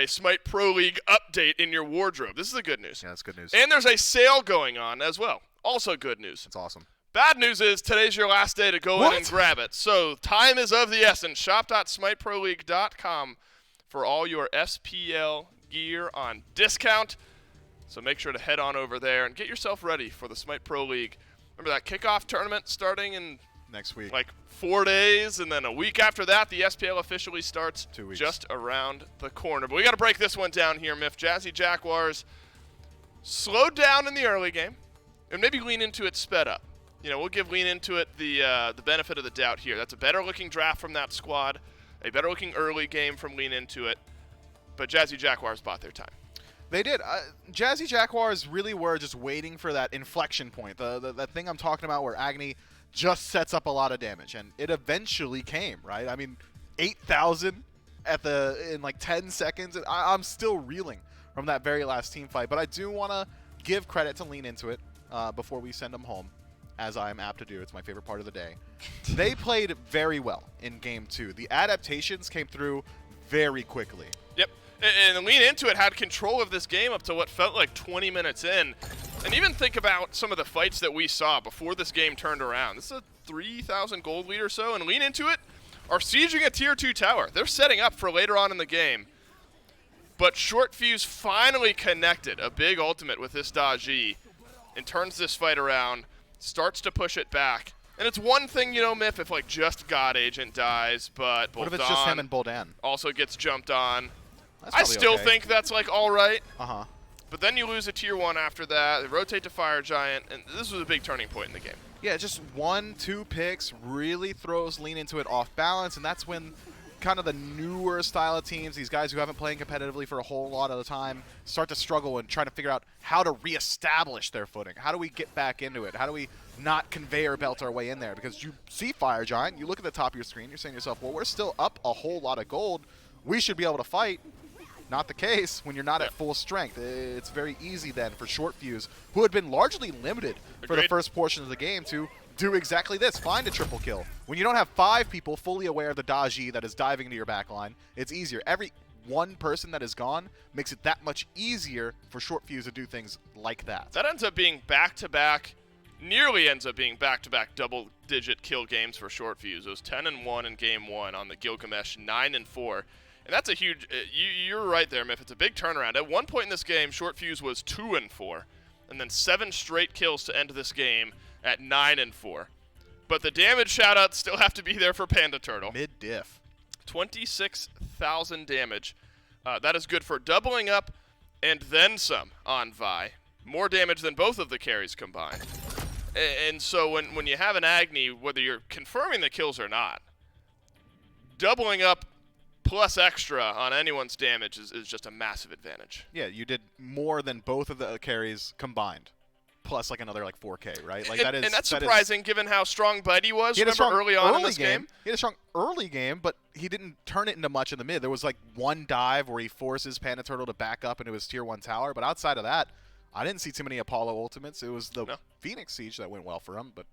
Smite Pro League update in your wardrobe. This is the good news. Yeah, that's good news. And there's a sale going on as well. Also good news. That's awesome. Bad news is today's your last day to go in and grab it. So time is of the essence. Shop.smiteproleague.com for all your SPL gear on discount. So make sure to head on over there and get yourself ready for the Smite Pro League. Remember that kickoff tournament starting in next week, like 4 days, and then a week after that, the SPL officially starts 2 weeks. Just around the corner. But we got to break this one down here, Miff. Jazzy Jaguars slowed down in the early game, and maybe Lean Into It sped up. You know, we'll give Lean Into It the benefit of the doubt here. That's a better-looking draft from that squad, a better-looking early game from Lean Into It, but Jazzy Jaguars bought their time. They did. Jazzy Jaguars really were just waiting for that inflection point, that thing I'm talking about where Agni just sets up a lot of damage, and it eventually came, right? I mean, 8,000 in like 10 seconds, and I'm still reeling from that very last team fight, but I do want to give credit to Lean Into It before we send them home, as I am apt to do. It's my favorite part of the day. They played very well in Game 2. The adaptations came through very quickly. Yep. And Lean Into It had control of this game up to what felt like 20 minutes in. And even think about some of the fights that we saw before this game turned around. This is a 3,000 gold lead or so, and Lean Into It are sieging a Tier 2 tower. They're setting up for later on in the game. But Short Fuse finally connected a big ultimate with this JAZZY and turns this fight around, starts to push it back. And it's one thing, you know, Miff, if like just God Agent dies, but what if it's just him and Boldan? Also gets jumped on. I still think that's like all right. Uh-huh. But then you lose a Tier 1 after that. They rotate to Fire Giant, and this was a big turning point in the game. Yeah, just 1-2 picks really throws Lean Into It off balance, and that's when kind of the newer style of teams, these guys who haven't played competitively for a whole lot of the time, start to struggle and try to figure out how to reestablish their footing. How do we get back into it? How do we not conveyor belt our way in there? Because you see Fire Giant, you look at the top of your screen, you're saying to yourself, well, we're still up a whole lot of gold. We should be able to fight. Not the case when you're not at full strength. It's very easy then for Short Fuse, who had been largely limited for the first portion of the game, to do exactly this, find a triple kill. When you don't have 5 people fully aware of the JAZZY that is diving into your backline, it's easier. Every one person that is gone makes it that much easier for Short Fuse to do things like that. That ends up being back-to-back, nearly ends up being back-to-back double-digit kill games for Short Fuse. It was 10-1 in Game 1 on the Gilgamesh, 9-4. And that's a huge, you're right there, Miff. It's a big turnaround. At one point in this game, Short Fuse was 2-4, and then 7 straight kills to end this game at 9-4. But the damage shoutouts still have to be there for Panda Turtle. Mid-diff. 26,000 damage. That is good for doubling up and then some on Vi. More damage than both of the carries combined. And so when you have an Agni, whether you're confirming the kills or not, doubling up plus extra on anyone's damage is just a massive advantage. Yeah, you did more than both of the carries combined, plus like another like 4K, right? Like and that's surprising given how strong Buddy was. He had Remember early on in this game? He had a strong early game, but he didn't turn it into much in the mid. There was like one dive where he forces Panda Turtle to back up into his Tier 1 tower, but outside of that, I didn't see too many Apollo ultimates. It was the Phoenix Siege that went well for him, but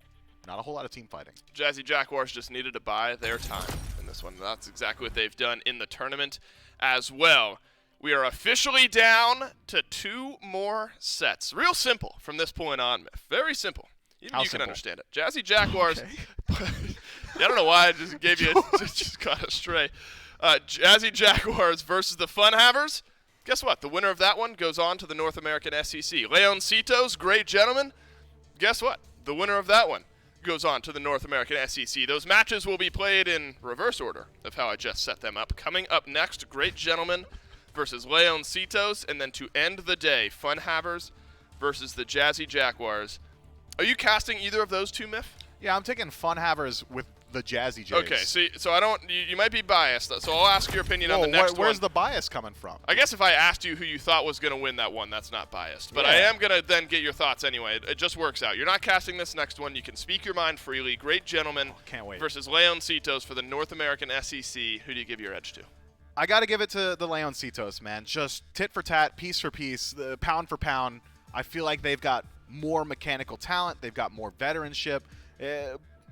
not a whole lot of team fighting. Jazzy Jaguars just needed to buy their time in this one. That's exactly what they've done in the tournament as well. We are officially down to 2 more sets. Real simple from this point on, Miff. Very simple. Even you can understand it. Jazzy Jaguars. Okay. I don't know why I just gave you just got astray. Jazzy Jaguars versus the Fun Havers. Guess what? The winner of that one goes on to the North American SEC. Leoncitos, great gentlemen. Guess what? The winner of that one goes on to the North American SEC. Those matches will be played in reverse order of how I just set them up. Coming up next, Great Gentlemen versus Leoncitos, and then to end the day, Fun Havers versus the Jazzy Jaguars. Are you casting either of those two, Miff? Yeah, I'm taking Fun Havers with the Jazzy Jays. Okay, see, so I don't. You might be biased, so I'll ask your opinion on the next one. Where's the bias coming from? I guess if I asked you who you thought was going to win that one, that's not biased. But Yeah. I am going to then get your thoughts anyway. It just works out. You're not casting this next one. You can speak your mind freely. Great Gentlemen Can't wait. versus Leoncitos for the North American SEC. Who do you give your edge to? I got to give it to the Leoncitos, man. Just tit for tat, piece for piece, pound for pound. I feel like they've got more mechanical talent. They've got more veteranship.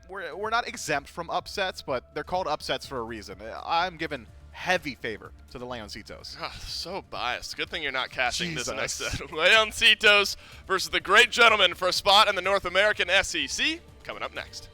We're not exempt from upsets, but they're called upsets for a reason. I'm giving heavy favor to the Leoncitos. So biased. Good thing you're not casting this next Jesus. set. Leoncitos versus the Great Gentlemen for a spot in the North American SEC. Coming up next.